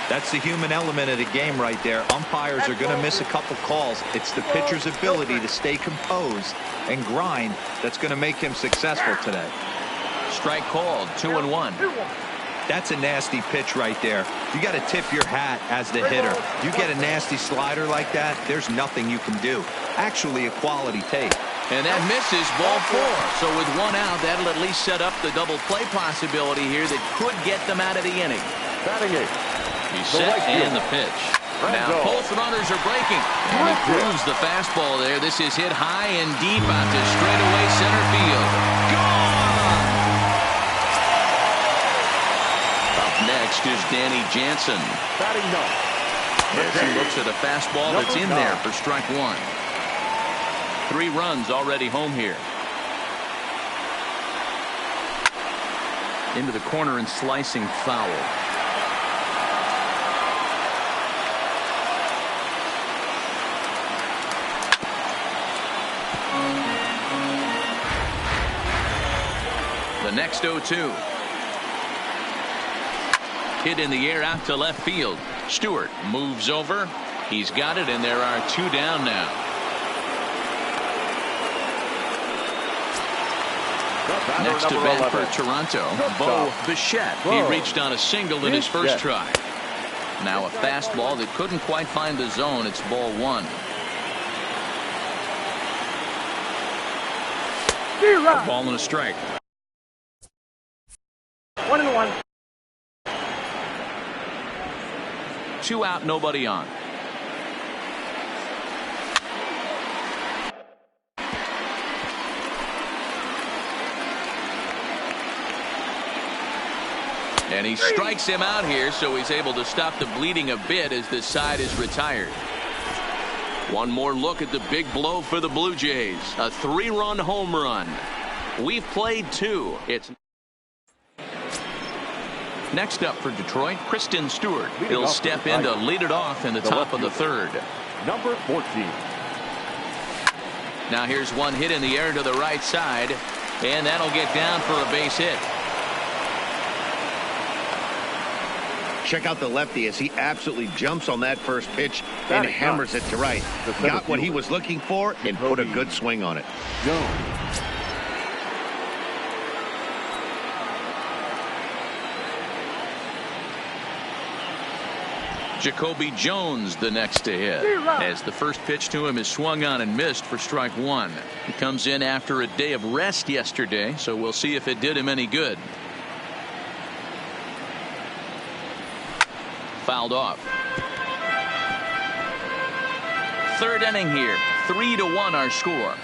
That's the human element of the game right there. Umpires are going to miss a couple calls. It's the pitcher's ability to stay composed and grind that's going to make him successful today. Strike called, 2-1. That's a nasty pitch right there. You got to tip your hat as the hitter. You get a nasty slider like that, there's nothing you can do. Actually a quality take. And that misses, ball 4. So with 1 out, that'll at least set up the double play possibility here that could get them out of the inning. Batting 8. He's set and the pitch. Now both runners are breaking. And he grooves the fastball there. This is hit high and deep out to straightaway center field. Gone! Up next is Danny Jansen. Batting 9. As he looks at a fastball that's in there for strike 1. 3 runs already home here. Into the corner and slicing foul. The next 0-2. Hit in the air out to left field. Stewart moves over. He's got it, and there are 2 down now. Next to bat for Toronto, Bo Bichette. He reached on a single in his first try. Now a fastball that couldn't quite find the zone. It's ball 1. A ball and a strike. 1-1. 2 out, nobody on. And he strikes him out here, so he's able to stop the bleeding a bit as this side is retired. One more look at the big blow for the Blue Jays. A 3-run home run. We've played 2. It's next up for Detroit, Kristen Stewart. He'll step in to lead it off in the top of the 3rd. Number 14. Now here's one hit in the air to the right side, and that'll get down for a base hit. Check out the lefty as he absolutely jumps on that first pitch and hammers it to right. Got what he was looking for and put a good swing on it. Jacoby Jones the next to hit, as the first pitch to him is swung on and missed for strike 1. He comes in after a day of rest yesterday, so we'll see if it did him any good. Fouled off. 3rd inning here. 3-1 our score.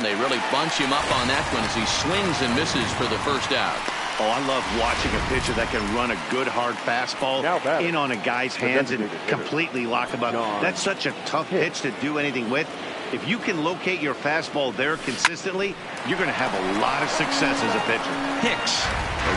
They really bunch him up on that one as he swings and misses for the first out. Oh, I love watching a pitcher that can run a good hard fastball in on a guy's hands and completely lock him up. That's such a tough pitch to do anything with. If you can locate your fastball there consistently, you're going to have a lot of success as a pitcher. Hicks,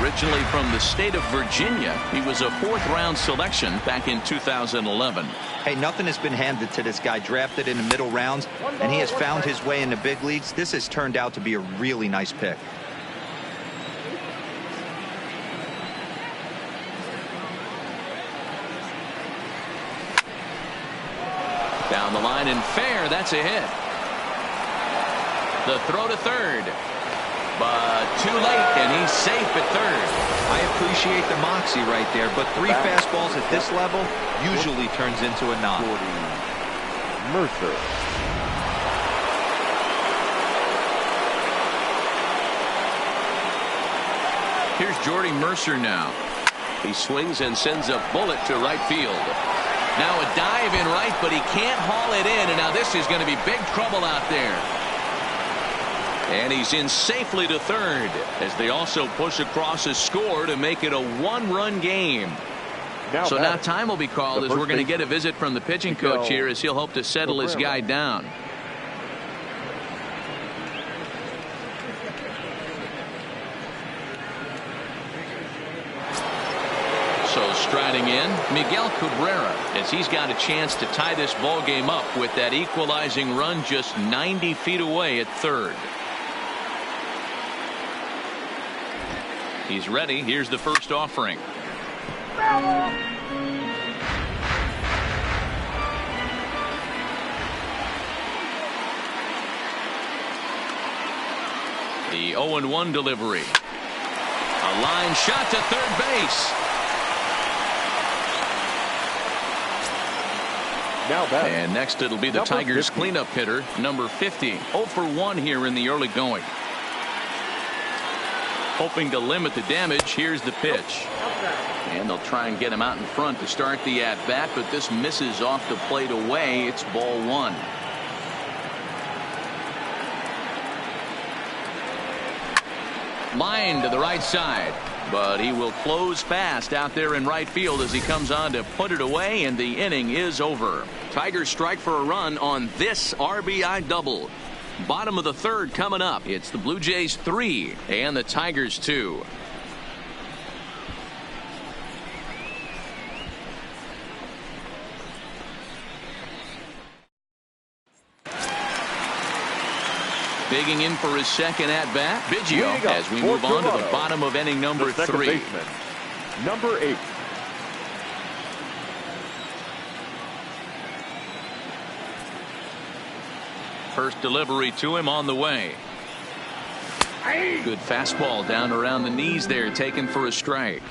originally from the state of Virginia, he was a 4th-round selection back in 2011. Hey, nothing has been handed to this guy. Drafted in the middle rounds, and he has found his way in the big leagues. This has turned out to be a really nice pick. Down the line and fair. That's a hit. The throw to third. But too late, and he's safe at third. I appreciate the moxie right there, but 3 fastballs at this level usually turns into a knock. Mercer. Here's Jordy Mercer now. He swings and sends a bullet to right field. Now a dive in right, but he can't haul it in, and now this is going to be big trouble out there. And he's in safely to third as they also push across a score to make it a 1-run game. So now time will be called as we're going to get a visit from the pitching coach here as he'll hope to settle his guy down. So striding in, Miguel Cabrera, as he's got a chance to tie this ball game up with that equalizing run just 90 feet away at third. He's ready. Here's the first offering. The 0-1 delivery. A line shot to third base. And next it'll be the Tigers cleanup hitter, number 50. 0 for 1 here in the early going. Hoping to limit the damage. Here's the pitch. And they'll try and get him out in front to start the at-bat, but this misses off the plate away. It's ball 1. Line to the right side, but he will close fast out there in right field as he comes on to put it away, and the inning is over. Tigers strike for a run on this RBI double. Bottom of the third coming up. It's the Blue Jays 3 and the Tigers 2. Digging in for his second at bat, Biggio, as we move on to the bottom of inning number 3. Baseman, number 8. First delivery to him on the way. Good fastball down around the knees there, taken for a strike.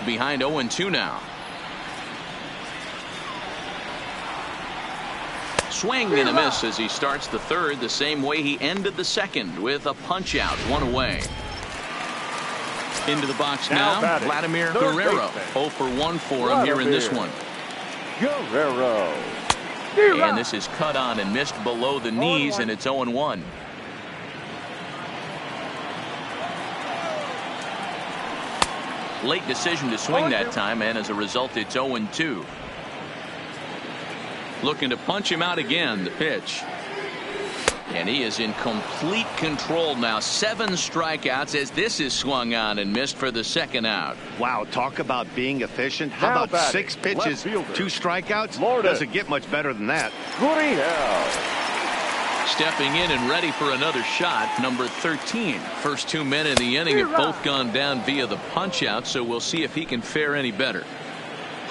Behind 0-2 now. Swing and a miss as he starts the third the same way he ended the second, with a punch out, 1 away. Into the box now, Vladimir Guerrero. 0 for 1 for him here in this one. Guerrero. And this is cut on and missed below the knees, and it's 0-1. Late decision to swing that time, and as a result it's 0-2. Looking to punch him out again. The pitch. And he is in complete control now. 7 strikeouts as this is swung on and missed for the second out. Wow, talk about being efficient. How about 6 pitches, 2 strikeouts? Doesn't get much better than that. Stepping in and ready for another shot, number 13. First 2 men in the inning have both gone down via the punch out, so we'll see if he can fare any better.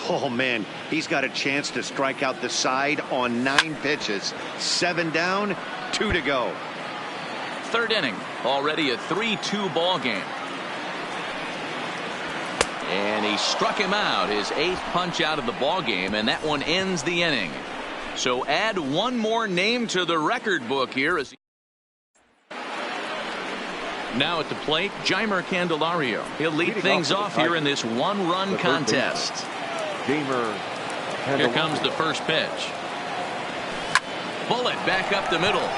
Oh man, he's got a chance to strike out the side on 9 pitches. 7 down, 2 to go. Third inning, already a 3-2 ball game. And he struck him out, his 8th punch out of the ball game, and that one ends the inning. So add 1 more name to the record book here. Now at the plate, Jeimer Candelario. He'll lead things off here in this 1-run contest. Jeimer. Here comes the first pitch. bullet back up the middle.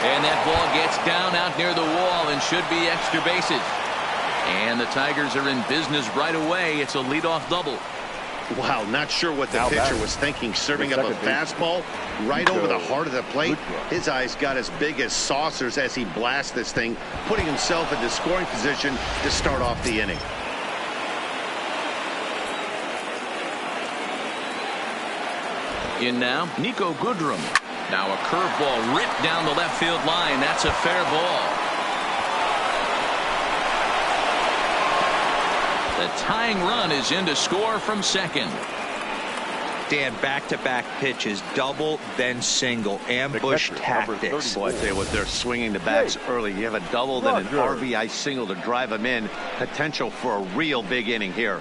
And that ball gets down out near the wall and should be extra bases. And the Tigers are in business right away. It's a leadoff double. Wow, not sure what the pitcher was thinking, serving up a fastball right over the heart of the plate. His eyes got as big as saucers as he blasts this thing, putting himself into scoring position to start off the inning. In now, Nico Goodrum. Now a curveball ripped down the left field line. That's a fair ball. The tying run is in to score from second. Dan, back-to-back pitches, double, then single, ambush tactics. Boy, I tell you what, they're swinging the bats early. You have a double, then an RBI single to drive them in. Potential for a real big inning here.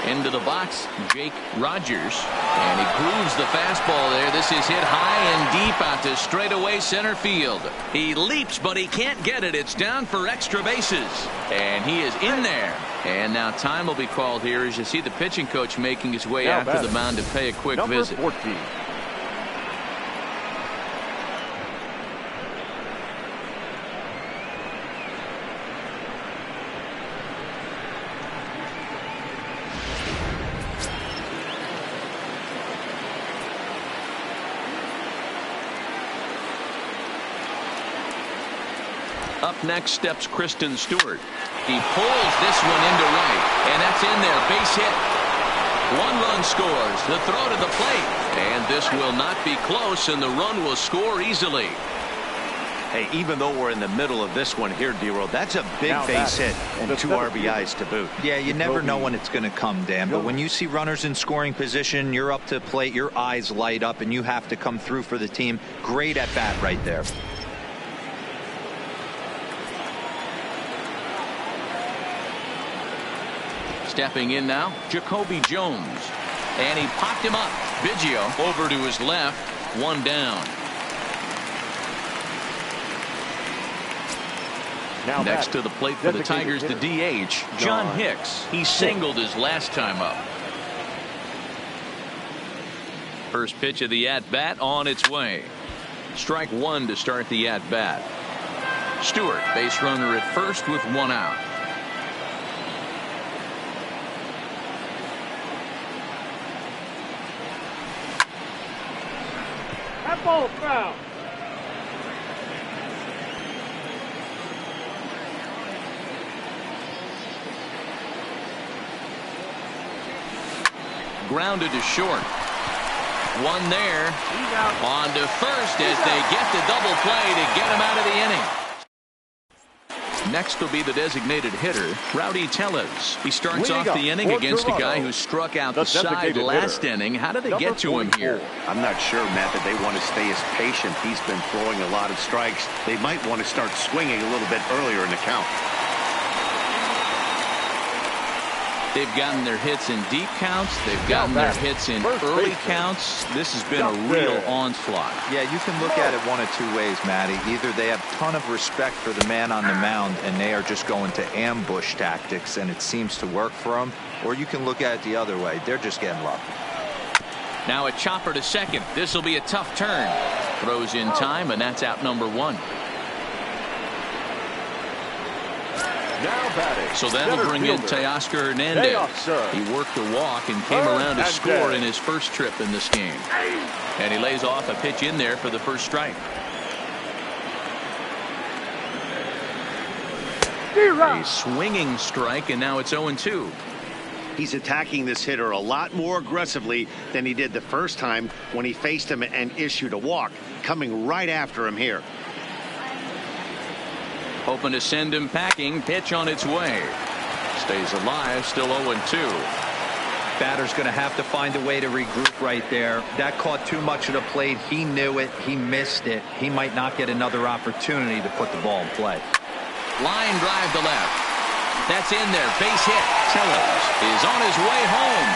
Into the box, Jake Rogers, and he grooves the fastball there. This is hit high and deep out to straightaway center field. He leaps, but he can't get it. It's down for extra bases, and he is in there. And now time will be called here as you see the pitching coach making his way out to the mound to pay a quick visit. 14. Up next steps Kristen Stewart. He pulls this one into right, and that's in there. Base hit. 1 run scores. The throw to the plate, and this will not be close, and the run will score easily. Hey, even though we're in the middle of this one here, D-Roll, that's a big base hit and 2 RBIs to boot. Yeah, you never know when it's going to come, Dan, but when you see runners in scoring position, you're up to plate, your eyes light up, and you have to come through for the team. Great at bat right there. Stepping in now, Jacoby Jones. And he popped him up. Biggio over to his left. 1 down. Now next to the plate for the Tigers, the DH, John Hicks. He singled his last time up. First pitch of the at-bat on its way. Strike 1 to start the at-bat. Stewart, base runner at first with 1 out. That ball foul. Grounded to short. 1 there. On to first as they get the double play to get him out of the inning. Next will be the designated hitter, Rowdy Tellez. He starts off the inning against a guy who struck out the side last inning. How did they get to him here? I'm not sure, Matt, that they want to stay as patient. He's been throwing a lot of strikes. They might want to start swinging a little bit earlier in the count. They've gotten their hits in deep counts. They've gotten their hits in early counts. This has been a real onslaught. Yeah, you can look at it one of 2 ways, Matty. Either they have a ton of respect for the man on the mound and they are just going to ambush tactics and it seems to work for them, or you can look at it the other way. They're just getting lucky. Now a chopper to second. This will be a tough turn. Throws in time, and that's out number 1. So that'll bring in Teoscar Hernandez. He worked the walk and came around to score in his first trip in this game. And he lays off a pitch in there for the first strike. A swinging strike, and now it's 0-2. He's attacking this hitter a lot more aggressively than he did the first time when he faced him and issued a walk. Coming right after him here. Hoping to send him packing. Pitch on its way. Stays alive. Still 0-2. Batter's going to have to find a way to regroup right there. That caught too much of the plate. He knew it. He missed it. He might not get another opportunity to put the ball in play. Line drive to left. That's in there. Base hit. Tellez is on his way home.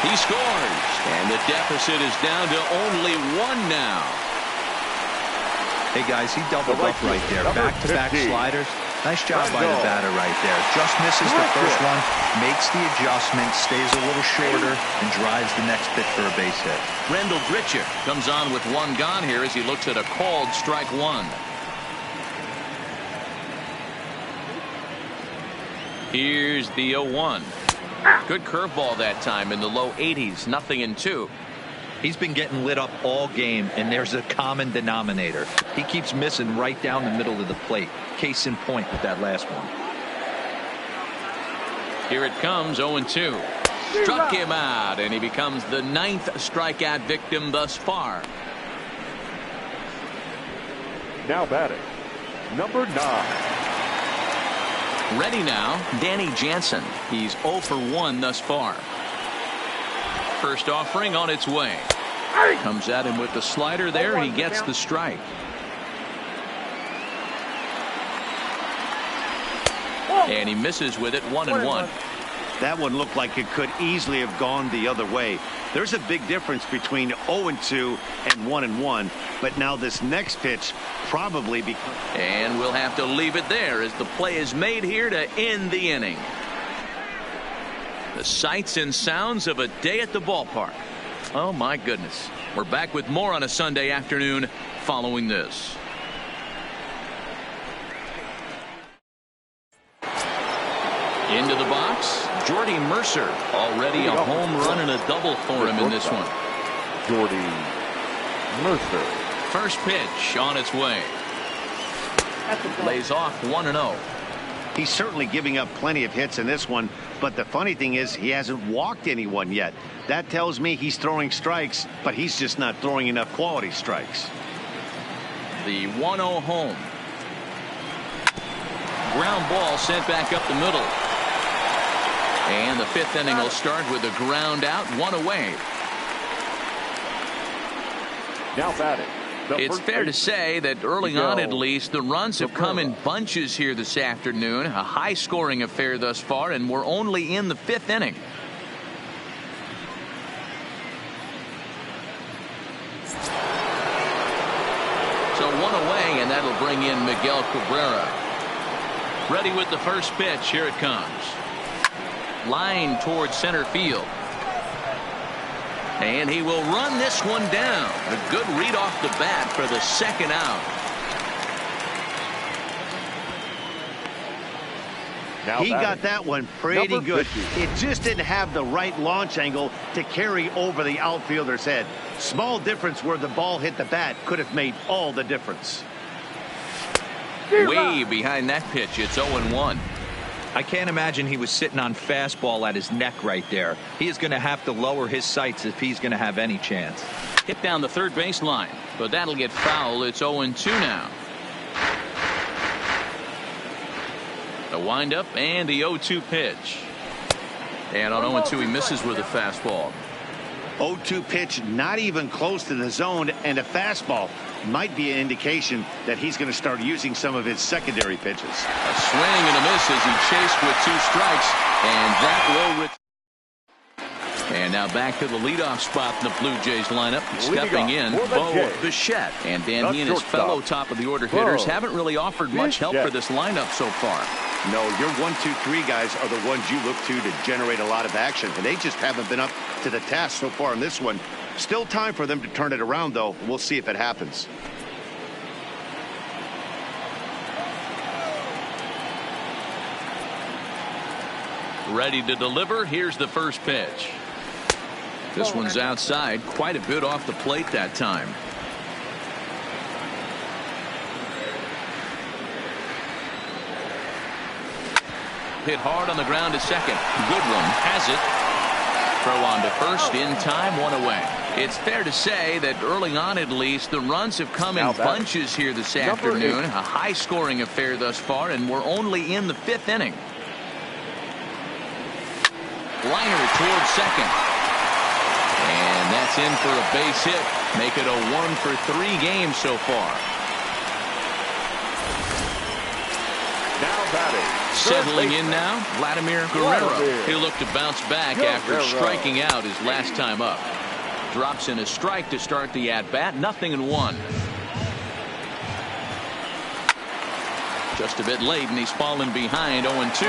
He scores. And the deficit is down to only 1 now. Hey, guys, he doubled up right there. Back-to-back sliders. Nice job by the batter right there. Just misses the first one, makes the adjustment, stays a little shorter, and drives the next pitch for a base hit. Rendell Grichuk comes on with one gone here as he looks at a called strike one. Here's the 0-1. Good curveball that time in the low 80s. 0-2. He's been getting lit up all game, and there's a common denominator. He keeps missing right down the middle of the plate. Case in point with that last one. Here it comes, 0-2. Struck him out, and he becomes the 9th strikeout victim thus far. Now batting, number 9. Ready now, Danny Jansen. He's 0 for 1 thus far. First offering on its way. Comes at him with the slider there, and he gets the strike. And he misses with it, 1-1. That one looked like it could easily have gone the other way. There's a big difference between 0-2 and 1-1. But now this next pitch probably becomes. And we'll have to leave it there as the play is made here to end the inning. The sights and sounds of a day at the ballpark. Oh, my goodness. We're back with more on a Sunday afternoon following this. Into the box, Jordy Mercer. Already a home run and a double for him in this one. Jordy Mercer. First pitch on its way. Lays off 1-0. He's certainly giving up plenty of hits in this one, but the funny thing is he hasn't walked anyone yet. That tells me he's throwing strikes, but he's just not throwing enough quality strikes. The 1-0 home. Ground ball sent back up the middle. And the 5th inning will start with a ground out, 1 away. Now batting. It's fair to say that early on, at least, the runs have come in bunches here this afternoon. A high-scoring affair thus far, and we're only in the 5th inning. So 1 away, and that'll bring in Miguel Cabrera. Ready with the first pitch. Here it comes. Line towards center field. And he will run this one down. A good read off the bat for the second out. He got that one pretty good. It just didn't have the right launch angle to carry over the outfielder's head. Small difference where the ball hit the bat could have made all the difference. Way behind that pitch. It's 0-1. I can't imagine he was sitting on fastball at his neck right there. He is going to have to lower his sights if he's going to have any chance. Hit down the third base line, but that'll get foul. It's 0-2 now. The windup and the 0-2 pitch. And on 0-2 he misses with a fastball. 0-2 pitch, not even close to the zone, and a fastball might be an indication that he's going to start using some of his secondary pitches. A swing and a miss as he chased with 2 strikes, and that will and now back to the leadoff spot in the Blue Jays lineup. Stepping in, Bo Bichette. And Dan, he and his fellow top of the order hitters haven't really offered much help for this lineup so far. No, your 1, 2, 3 guys are the ones you look to generate a lot of action, and they just haven't been up to the task so far in this one. Still time for them to turn it around, though. We'll see if it happens. Ready to deliver. Here's the first pitch. This one's outside, quite a bit off the plate that time. Hit hard on the ground to second. Goodwin has it. Throw on to first in time, 1 away. It's fair to say that early on, at least, the runs have come in bunches here this afternoon. A high-scoring affair thus far, and we're only in the 5th inning. Liner towards second. And that's in for a base hit. Make it a 1 for 3 game so far. Now batting. Settling in now, Vladimir Guerrero. He'll look to bounce back after striking out his last time up. Drops in a strike to start the at-bat. 0-1. Just a bit late, and he's fallen behind 0-2.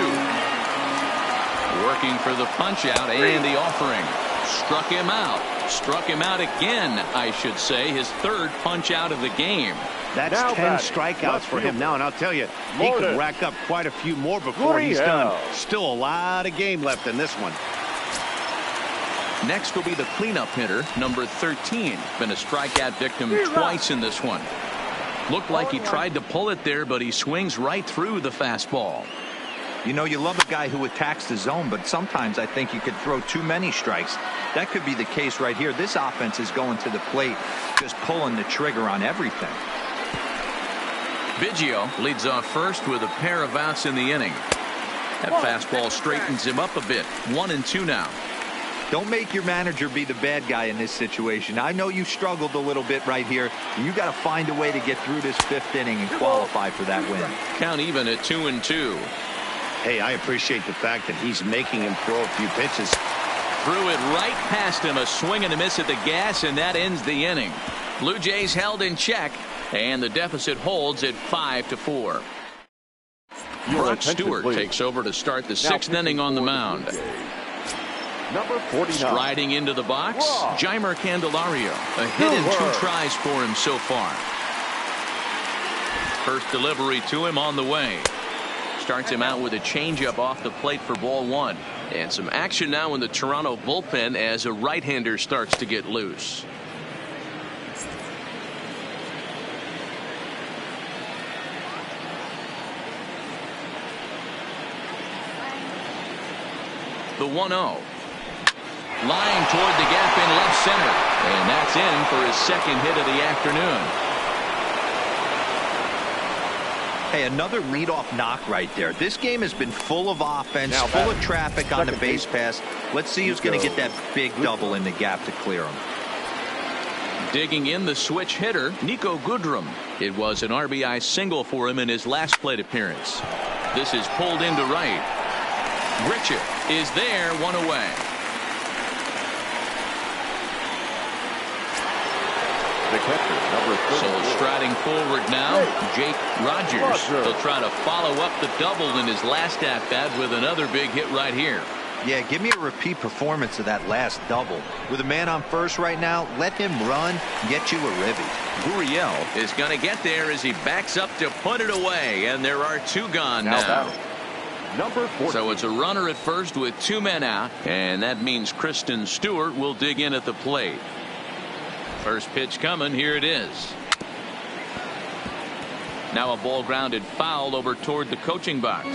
Working for the punch out and the offering. Struck him out. Struck him out again, I should say. His third punch out of the game. That's 10 strikeouts for him now, and I'll tell you, he could rack up quite a few more before he's done. Still a lot of game left in this one. Next will be the cleanup hitter, number 13. Been a strikeout victim twice in this one. Looked like he tried to pull it there, but he swings right through the fastball. You know, you love a guy who attacks the zone, but sometimes I think you could throw too many strikes. That could be the case right here. This offense is going to the plate, just pulling the trigger on everything. Biggio leads off first with a pair of outs in the inning. That fastball straightens him up a bit. 1-2 now. Don't make your manager be the bad guy in this situation. I know you struggled a little bit right here, and you got to find a way to get through this 5th inning and qualify for that win. Count even at 2-2. Hey, I appreciate the fact that he's making him throw a few pitches. Threw it right past him, a swing and a miss at the gas, and that ends the inning. Blue Jays held in check, and the deficit holds at 5-4. Brock Stewart takes over to start the 6th inning on the mound. Number 49. Striding into the box, Jeimer Candelario. A hit in 2 tries for him so far. First delivery to him on the way. Starts him out with a changeup off the plate for ball 1. And some action now in the Toronto bullpen as a right-hander starts to get loose. The 1-0. Line toward the gap in left center. And that's in for his 2nd hit of the afternoon. Hey, another leadoff knock right there. This game has been full of offense, full of traffic on the base pass. Let's see who's going to get that big double in the gap to clear him. Digging in the switch hitter, Nico Goodrum. It was an RBI single for him in his last plate appearance. This is pulled into right. Richard is there, 1 away. The catcher, number 34. So striding forward now, Jake Rogers. He'll try to follow up the double in his last at-bat with another big hit right here. Yeah, give me a repeat performance of that last double. With a man on first right now, let him run, get you a ribby. Gurriel is going to get there as he backs up to put it away, and there are 2 gone now. Number 14. So it's a runner at first with 2 men out, and that means Kristen Stewart will dig in at the plate. First pitch coming. Here it is. Now a ball grounded foul over toward the coaching box.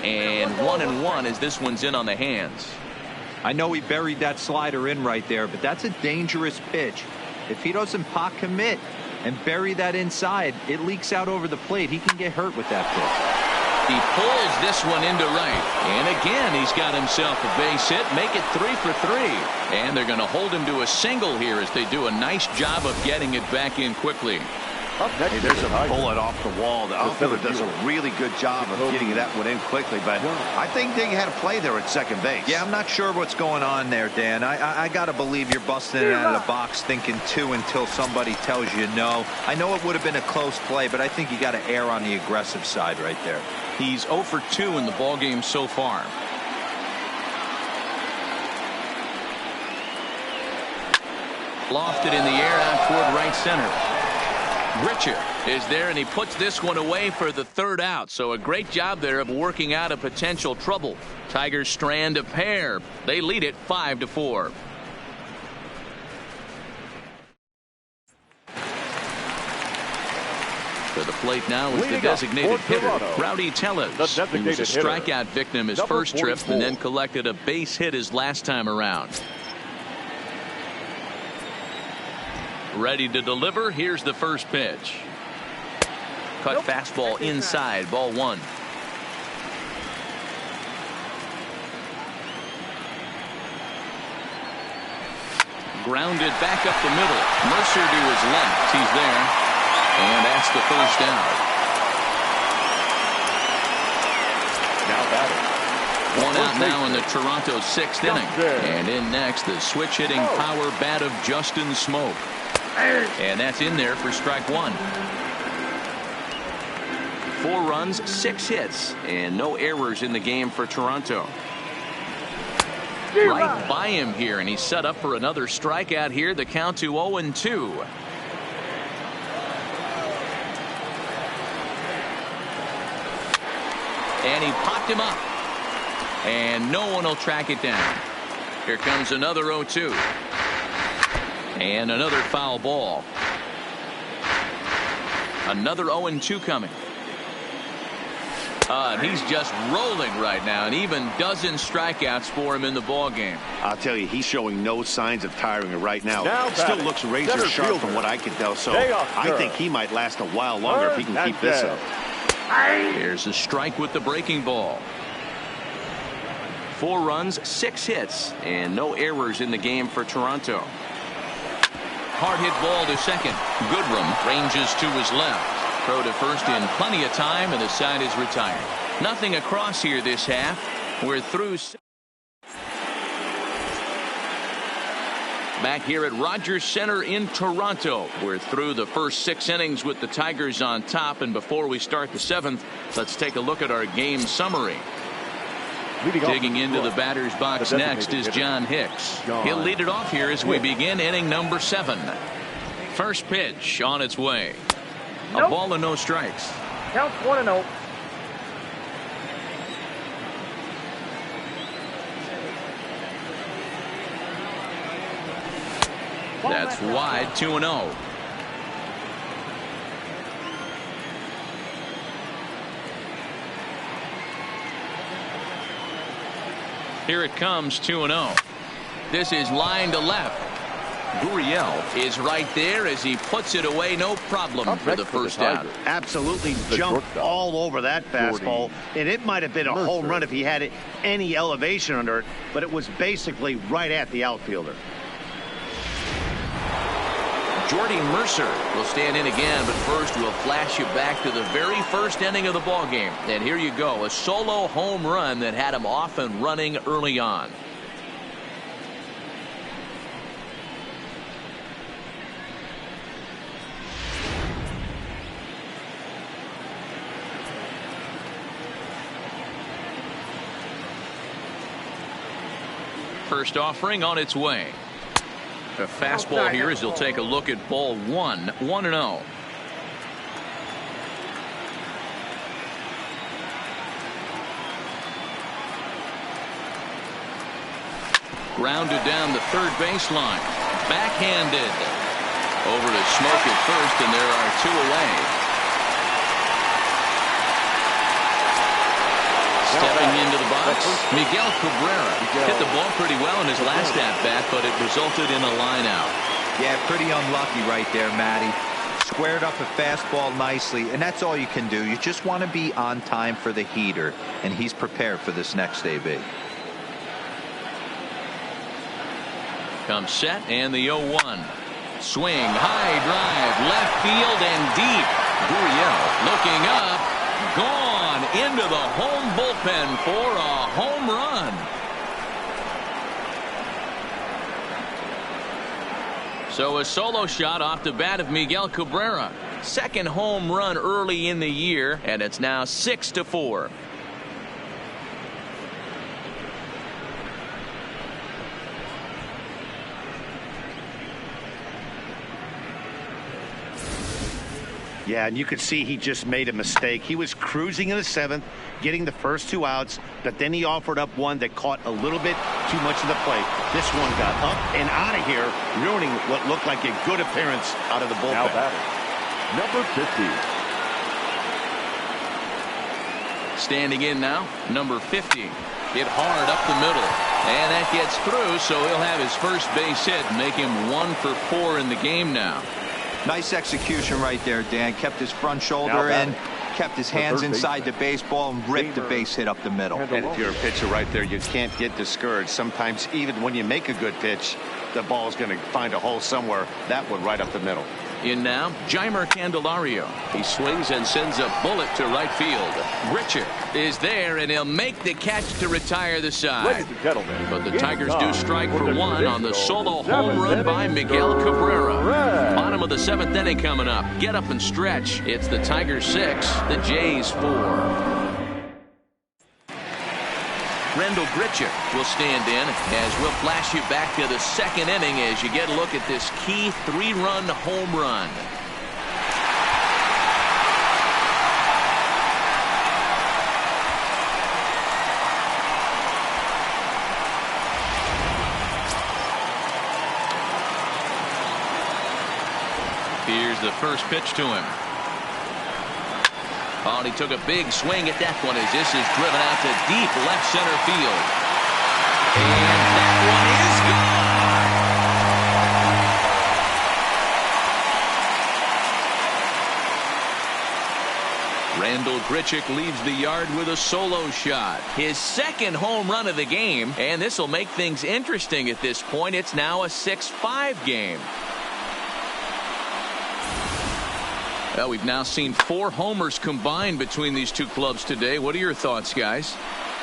And 1-1 as this one's in on the hands. I know he buried that slider in right there, but that's a dangerous pitch. If he doesn't pot commit and bury that inside, it leaks out over the plate. He can get hurt with that pitch. He pulls this one into right. And again, he's got himself a base hit. Make it 3 for 3. And they're going to hold him to a single here as they do a nice job of getting it back in quickly. Hey, there's a bullet off the wall. The outfielder does a really good job of getting that one in quickly, but I think they had a play there at second base. Yeah, I'm not sure what's going on there, Dan. I got to believe you're busting it out of the box thinking 2 until somebody tells you no. I know it would have been a close play, but I think you got to err on the aggressive side right there. He's 0 for 2 in the ballgame so far. Lofted in the air out toward right center. Richard is there, and he puts this one away for the 3rd out. So a great job there of working out a potential trouble. Tigers strand a pair. They lead it 5-4. To the plate now is the designated hitter, Rowdy Tellez. He was a strikeout victim his first trip and then collected a base hit his last time around. Ready to deliver. Here's the first pitch. Cut fastball inside, ball 1. Grounded back up the middle. Mercer to his left. He's there. And that's the first out. Now batting, One out now in the Toronto 6th inning. And in next, the switch-hitting power bat of Justin Smoak. And that's in there for strike one. 4 runs, 6 hits, and no errors in the game for Toronto. Right by him here, and he's set up for another strikeout here. The count to 0-2. And he popped him up. And no one will track it down. Here comes another 0-2. And another foul ball. Another 0-2 coming. And he's just rolling right now, and even dozen strikeouts for him in the ball game. I'll tell you, he's showing no signs of tiring right now. Still looks razor sharp from what I can tell, so I think he might last a while longer if he can keep this up. Here's a strike with the breaking ball. 4 runs, 6 hits, and no errors in the game for Toronto. Hard hit ball to second. Goodrum ranges to his left. Throw to first in plenty of time, and the side is retired. Nothing across here this half. We're through. Back here at Rogers Center in Toronto. We're through the first 6 innings with the Tigers on top, and before we start the 7th, let's take a look at our game summary. Digging into the batter's box next is John Hicks. He'll lead it off here as we begin inning number 7. First pitch on its way. A ball and no strikes. Counts 1-0. That's wide, 2-0. Here it comes, 2-0. This is line to left. Gurriel is right there as he puts it away, no problem for the first out. Absolutely jumped all over that fastball, and it might have been a home run if he had any elevation under it, but it was basically right at the outfielder. Jordy Mercer will stand in again, but first we'll flash you back to the very first inning of the ball game. And here you go, a solo home run that had him off and running early on. First offering on its way. A fastball here as he'll take a look at ball 1, 1-0. Grounded down the third baseline. Backhanded. Over to Smoak at first, and there are 2 away. Stepping into the box, Miguel Cabrera hit the ball pretty well in his last at-bat, but it resulted in a line out. Yeah, pretty unlucky right there, Matty. Squared up a fastball nicely, and that's all you can do. You just want to be on time for the heater, and he's prepared for this next AB. Comes set, and the 0-1. Swing, high drive, left field and deep. Gurriel looking up, gone into the home bullpen for a home run. So a solo shot off the bat of Miguel Cabrera. Second home run early in the year, and it's now 6-4. Yeah, and you could see he just made a mistake. He was cruising in the 7th, getting the first 2 outs, but then he offered up one that caught a little bit too much of the plate. This one got up and out of here, ruining what looked like a good appearance out of the bullpen. Now batting, number 50. Standing in now, number 50. Hit hard up the middle, and that gets through, so he'll have his first base hit and make him 1 for 4 in the game now. Nice execution right there, Dan. Kept his front shoulder in, kept his hands inside the baseball, and ripped the base hit up the middle. And if you're a pitcher right there, you can't get discouraged. Sometimes even when you make a good pitch, the ball's going to find a hole somewhere. That one right up the middle. In now, Jeimer Candelario. He swings and sends a bullet to right field. Grichuk is there, and he'll make the catch to retire the side. Ladies and gentlemen, But the Tigers do strike for for the one on the solo home run seventh by inning, Miguel the Cabrera. Reds. Bottom of the 7th inning coming up. Get up and stretch. It's the Tigers 6, the Jays 4. Rendell Grichuk will stand in as we'll flash you back to the 2nd inning as you get a look at this key 3-run home run. Here's the first pitch to him. Oh, and he took a big swing at that one as this is driven out to deep left center field. And that one is gone. Rendell Grichuk leaves the yard with a solo shot. His 2nd home run of the game, and this will make things interesting at this point. It's now a 6-5 game. Well, we've now seen 4 homers combined between these two clubs today. What are your thoughts, guys?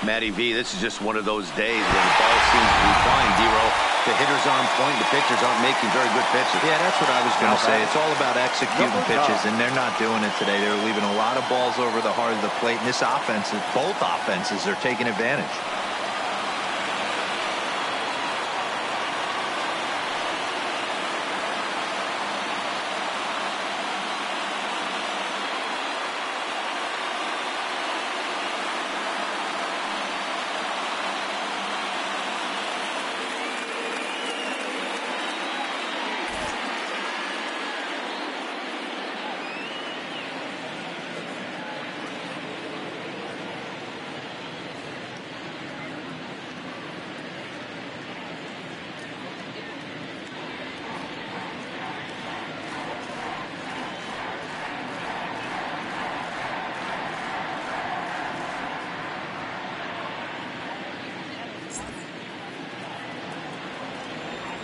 Matty V, this is just one of those days when the ball seems to be flying, D-Row. The hitter's on point, the pitchers aren't making very good pitches. Yeah, that's what I was going to say. It's all about executing pitches, and they're not doing it today. They're leaving a lot of balls over the heart of the plate, and this offense, both offenses are taking advantage.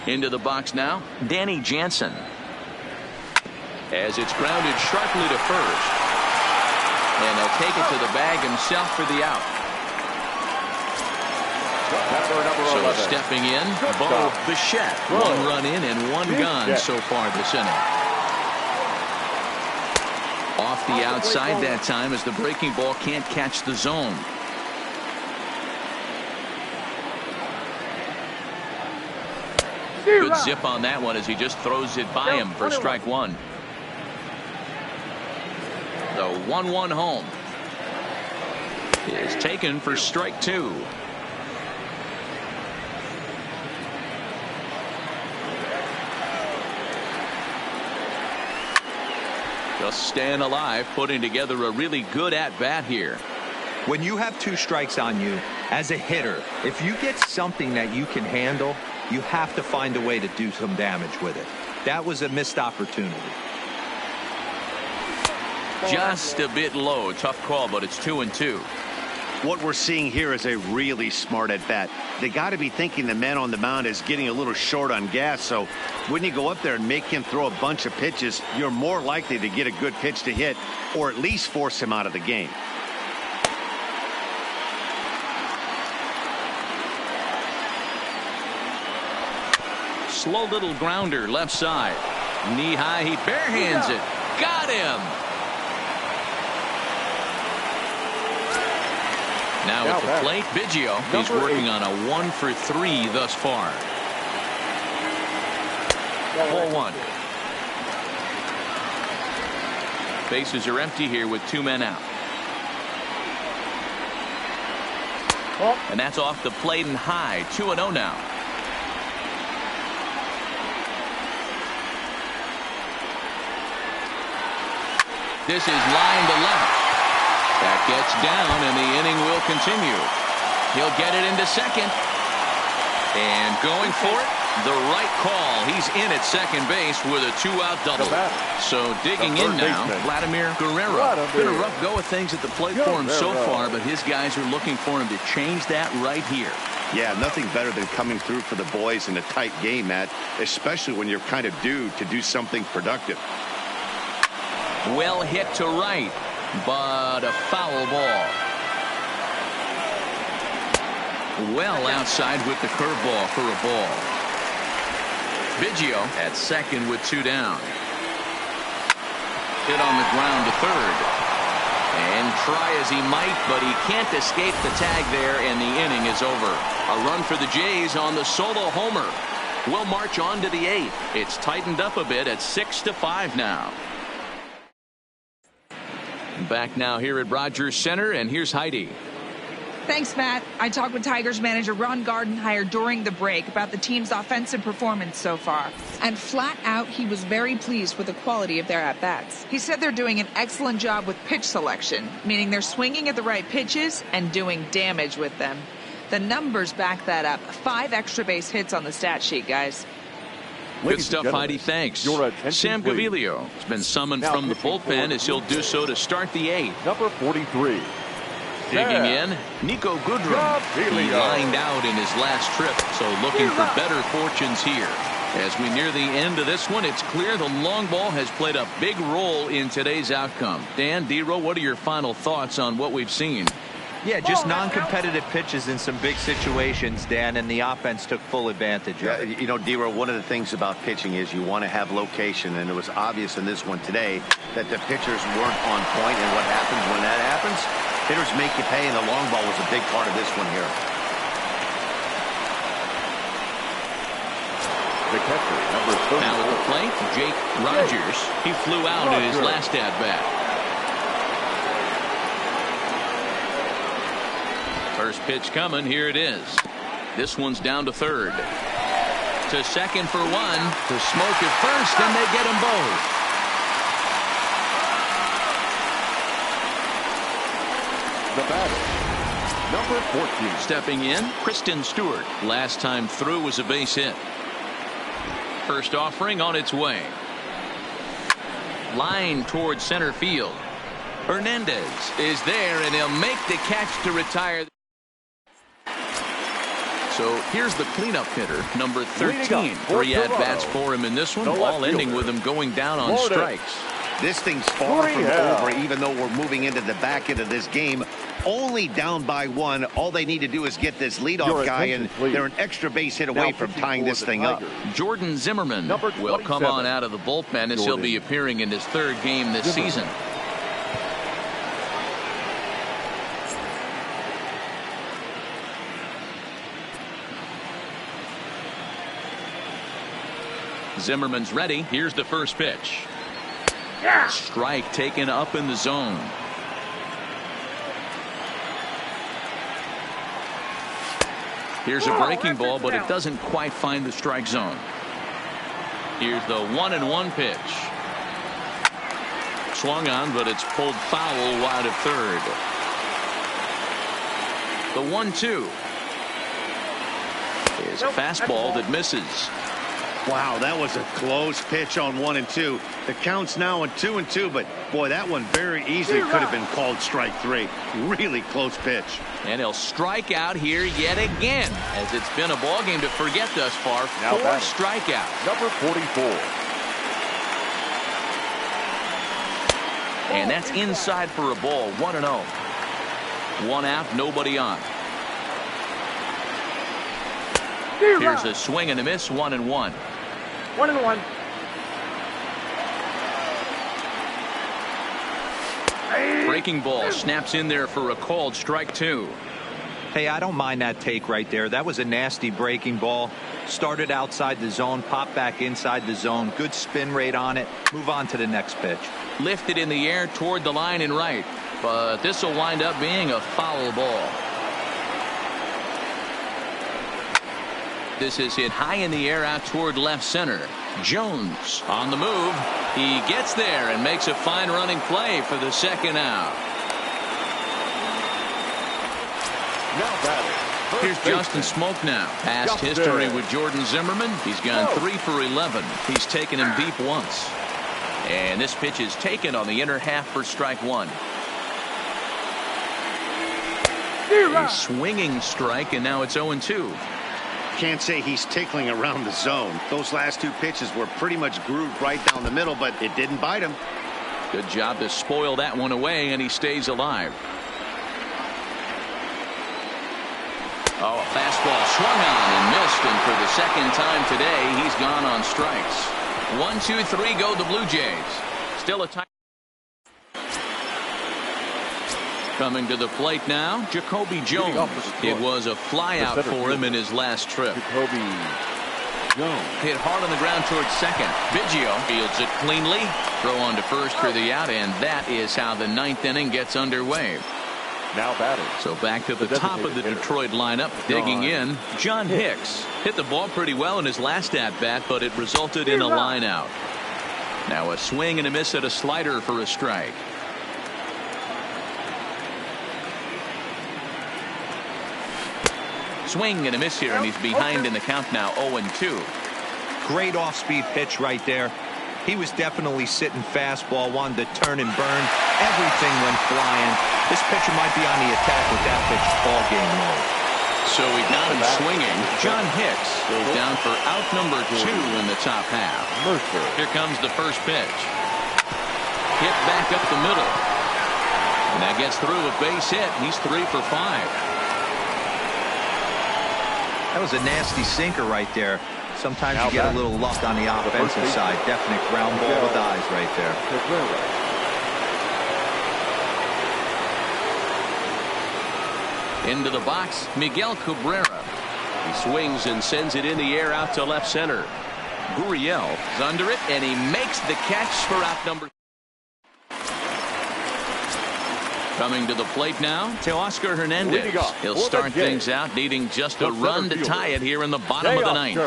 Into the box now, Danny Jansen. As it's grounded sharply to first. And he'll take it to the bag himself for the out. So 11. stepping in, Bo Bichette. 1 run in and 1 gone so far this inning. Off the outside that time as the breaking ball can't catch the zone. Good zip on that one as he just throws it by him for strike 1. The 1-1 home is taken for strike 2. Just staying alive, putting together a really good at-bat here. When you have 2 strikes on you, as a hitter, if you get something that you can handle, you have to find a way to do some damage with it. That was a missed opportunity. Just a bit low. Tough call, but it's 2-2. What we're seeing here is a really smart at-bat. They got to be thinking the man on the mound is getting a little short on gas, so when you go up there and make him throw a bunch of pitches, you're more likely to get a good pitch to hit or at least force him out of the game. Slow little grounder left side. Knee high, he barehands it. Got him. Now at the plate, Biggio. He's working on a 1 for 3 thus far. 4-1. Bases are empty here with 2 men out. And that's off the plate and high. 2-0 now. This is line to left. That gets down, and the inning will continue. He'll get it into second. And going for it, the right call. He's in at second base with a 2-out double. So digging in now, Vladimir Guerrero. Been a rough go of things at the plate for him so far, but his guys are looking for him to change that right here. Yeah, nothing better than coming through for the boys in a tight game, Matt, especially when you're kind of due to do something productive. Well hit to right, but a foul ball. Well outside with the curveball for a ball. Biggio at second with 2 down. Hit on the ground to third. And try as he might, but he can't escape the tag there, and the inning is over. A run for the Jays on the solo homer. We'll march on to the 8th. It's tightened up a bit at 6-5 now. Back now here at Rogers Center, and here's Heidi. Thanks, Matt. I talked with Tigers manager Ron Gardenhire during the break about the team's offensive performance so far. And flat out, he was very pleased with the quality of their at-bats. He said they're doing an excellent job with pitch selection, meaning they're swinging at the right pitches and doing damage with them. The numbers back that up. 5 extra base hits on the stat sheet, guys. Good stuff, Heidi. Thanks. Sam Gaviglio has been summoned from the bullpen as he'll do so to start the 8th. Number 43. Digging in, Nico Goodrum. He lined out in his last trip, so looking for better fortunes here. As we near the end of this one, it's clear the long ball has played a big role in today's outcome. Dan, D-Row, what are your final thoughts on what we've seen? Yeah, just non-competitive pitches in some big situations, Dan, and the offense took full advantage of it. You know, D-Row, one of the things about pitching is you want to have location, and it was obvious in this one today that the pitchers weren't on point, and what happens when that happens? Hitters make you pay, and the long ball was a big part of this one here. The catcher, number 34. Now at the plate, Jake Rogers. He flew out in his last at-bat. First pitch coming. Here it is. This one's down to third. To second for one. To smoke at first, and they get them both. The batter, number 14. Stepping in, Kristen Stewart. Last time through was a base hit. First offering on its way. Line towards center field. Hernandez is there, and he'll make the catch to retire. So here's the cleanup hitter, number 13. 3 at-bats for him in this one, all ending with him going down on strikes. This thing's far from over, even though we're moving into the back end of this game. Only down by 1. All they need to do is get this leadoff guy, and they're an extra base hit away from tying this thing up. Jordan Zimmerman will come on out of the bullpen as he'll be appearing in his 3rd game this season. Zimmerman's ready. Here's the first pitch. Strike taken up in the zone. Here's a breaking ball, but it doesn't quite find the strike zone. Here's the 1-1 pitch. Swung on, but it's pulled foul wide of third. The 1-2 is a fastball that misses. Wow, that was a close pitch on 1 and 2. The count's now on 2 and 2, but boy, that one very easily could have been called strike 3. Really close pitch. And he'll strike out here yet again, as it's been a ball game to forget thus far. 4 strikeouts. Number 44. And that's inside for a ball. 1-0. 1 out, nobody on. Here's a swing and a miss. 1-1. 1-1. Breaking ball snaps in there for a called strike 2. Hey, I don't mind that take right there. That was a nasty breaking ball. Started outside the zone, popped back inside the zone. Good spin rate on it. Move on to the next pitch. Lifted in the air toward the line and right, but this will wind up being a foul ball. This is hit high in the air out toward left center. Jones on the move. He gets there and makes a fine running play for the 2nd out. Now batting. Here's Justin Smoke now. Past history with Jordan Zimmerman. He's gone 3 for 11. He's taken him deep once. And this pitch is taken on the inner half for strike 1. A swinging strike, and now it's 0-2. Can't say he's tickling around the zone. Those last two pitches were pretty much grooved right down the middle, but it didn't bite him. Good job to spoil that one away, and he stays alive. Oh, a fastball swung on and missed, and for the second time today, he's gone on strikes. 1, 2, 3 go the Blue Jays. Still a tie. Coming to the plate now, Jacoby Jones. It was a flyout for him in his last trip. Jacoby Jones hit hard on the ground towards second. Biggio fields it cleanly. Throw on to first for the out, and that is how the ninth inning gets underway. now batting. So back to the top of the Detroit lineup, digging in, John Hicks. Hit the ball pretty well in his last at-bat, but it resulted in a line out. Now a swing and a miss at a slider for a strike. Swing and a miss here, and he's behind in the count now, 0-2. Great off-speed pitch right there. He was definitely sitting fastball, wanted to turn and burn. Everything went flying. This pitcher might be on the attack with that pitch all game long. So we got him swinging. John Hicks goes down for out number 2 in the top half. Here comes the first pitch. Hit back up the middle. And that gets through a base hit. He's 3 for 5. That was a nasty sinker right there. Sometimes you get a little luck on the offensive side. Definite ground ball with eyes right there. Into the box, Miguel Cabrera. He swings and sends it in the air out to left center. Gurriel is under it, and he makes the catch for out number. Coming to the plate now, Teoscar Hernandez. He'll start things out, needing just a run to tie it here in the bottom of the ninth.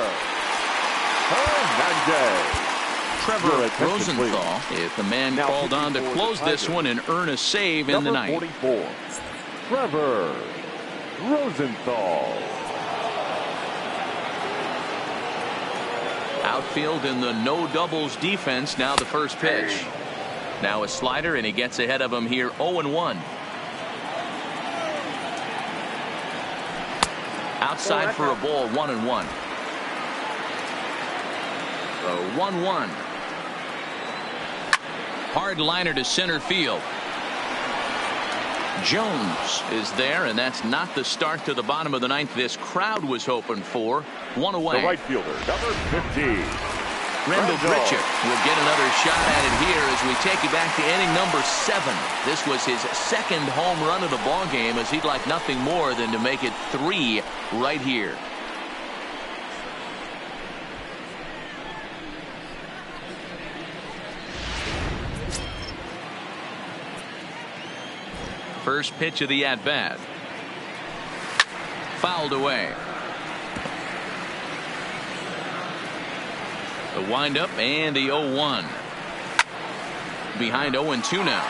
Trevor Rosenthal is the man called on to close this one and earn a save in the ninth. 44, Trevor Rosenthal. Outfield in the no doubles defense. Now the first pitch. Now a slider, and he gets ahead of him here, 0-1. Outside for a ball, 1-1. So 1-1. Hard liner to center field. Jones is there, and that's not the start to the bottom of the ninth this crowd was hoping for. One away. The right fielder, number 50. Randall Grichuk will get another shot at it here as we take you back to inning number 7. This was his second home run of the ball game, as he'd like nothing more than to make it 3 right here. First pitch of the at-bat. Fouled away. The windup and the 0-1. Behind 0-2 now.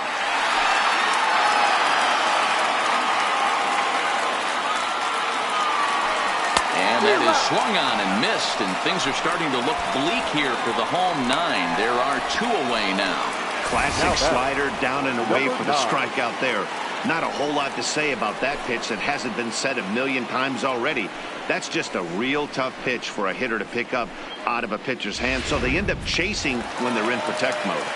And that is swung on and missed, and things are starting to look bleak here for the home 9. There are 2 away now. Classic slider down and away for the strikeout there. Not a whole lot to say about that pitch that hasn't been said a million times already. That's just a real tough pitch for a hitter to pick up out of a pitcher's hand, so they end up chasing when they're in protect mode.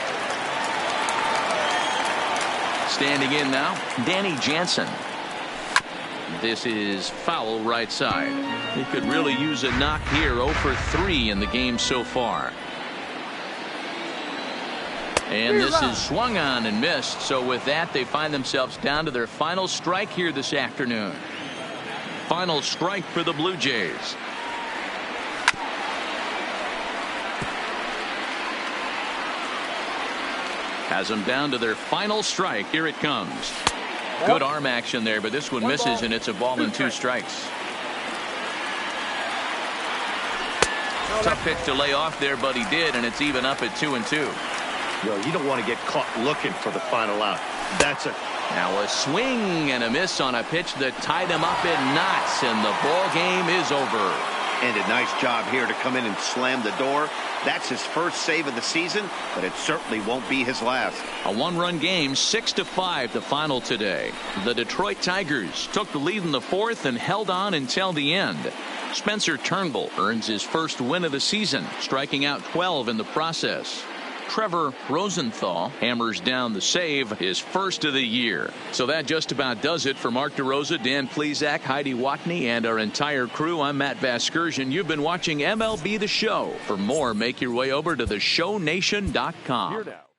Standing in now, Danny Jansen. This is foul right side. He could really use a knock here. 0 for 3 in the game so far. And this is swung on and missed. So with that, they find themselves down to their final strike here this afternoon. Final strike for the Blue Jays. Has them down to their final strike. Here it comes. Good arm action there, but this one misses, and it's a ball and 2 strikes. Tough pitch to lay off there, but he did, and it's even up at 2-2. You don't want to get caught looking for the final out. That's it. Now a swing and a miss on a pitch that tied him up in knots, and the ball game is over. And a nice job here to come in and slam the door. That's his first save of the season, but it certainly won't be his last. A one-run game, 6-5 the final today. The Detroit Tigers took the lead in the fourth and held on until the end. Spencer Turnbull earns his first win of the season, striking out 12 in the process. Trevor Rosenthal hammers down the save, his first of the year. So that just about does it for Mark DeRosa, Dan Plesac, Heidi Watney, and our entire crew. I'm Matt Vasgersian. You've been watching MLB The Show. For more, make your way over to theshownation.com. Here now.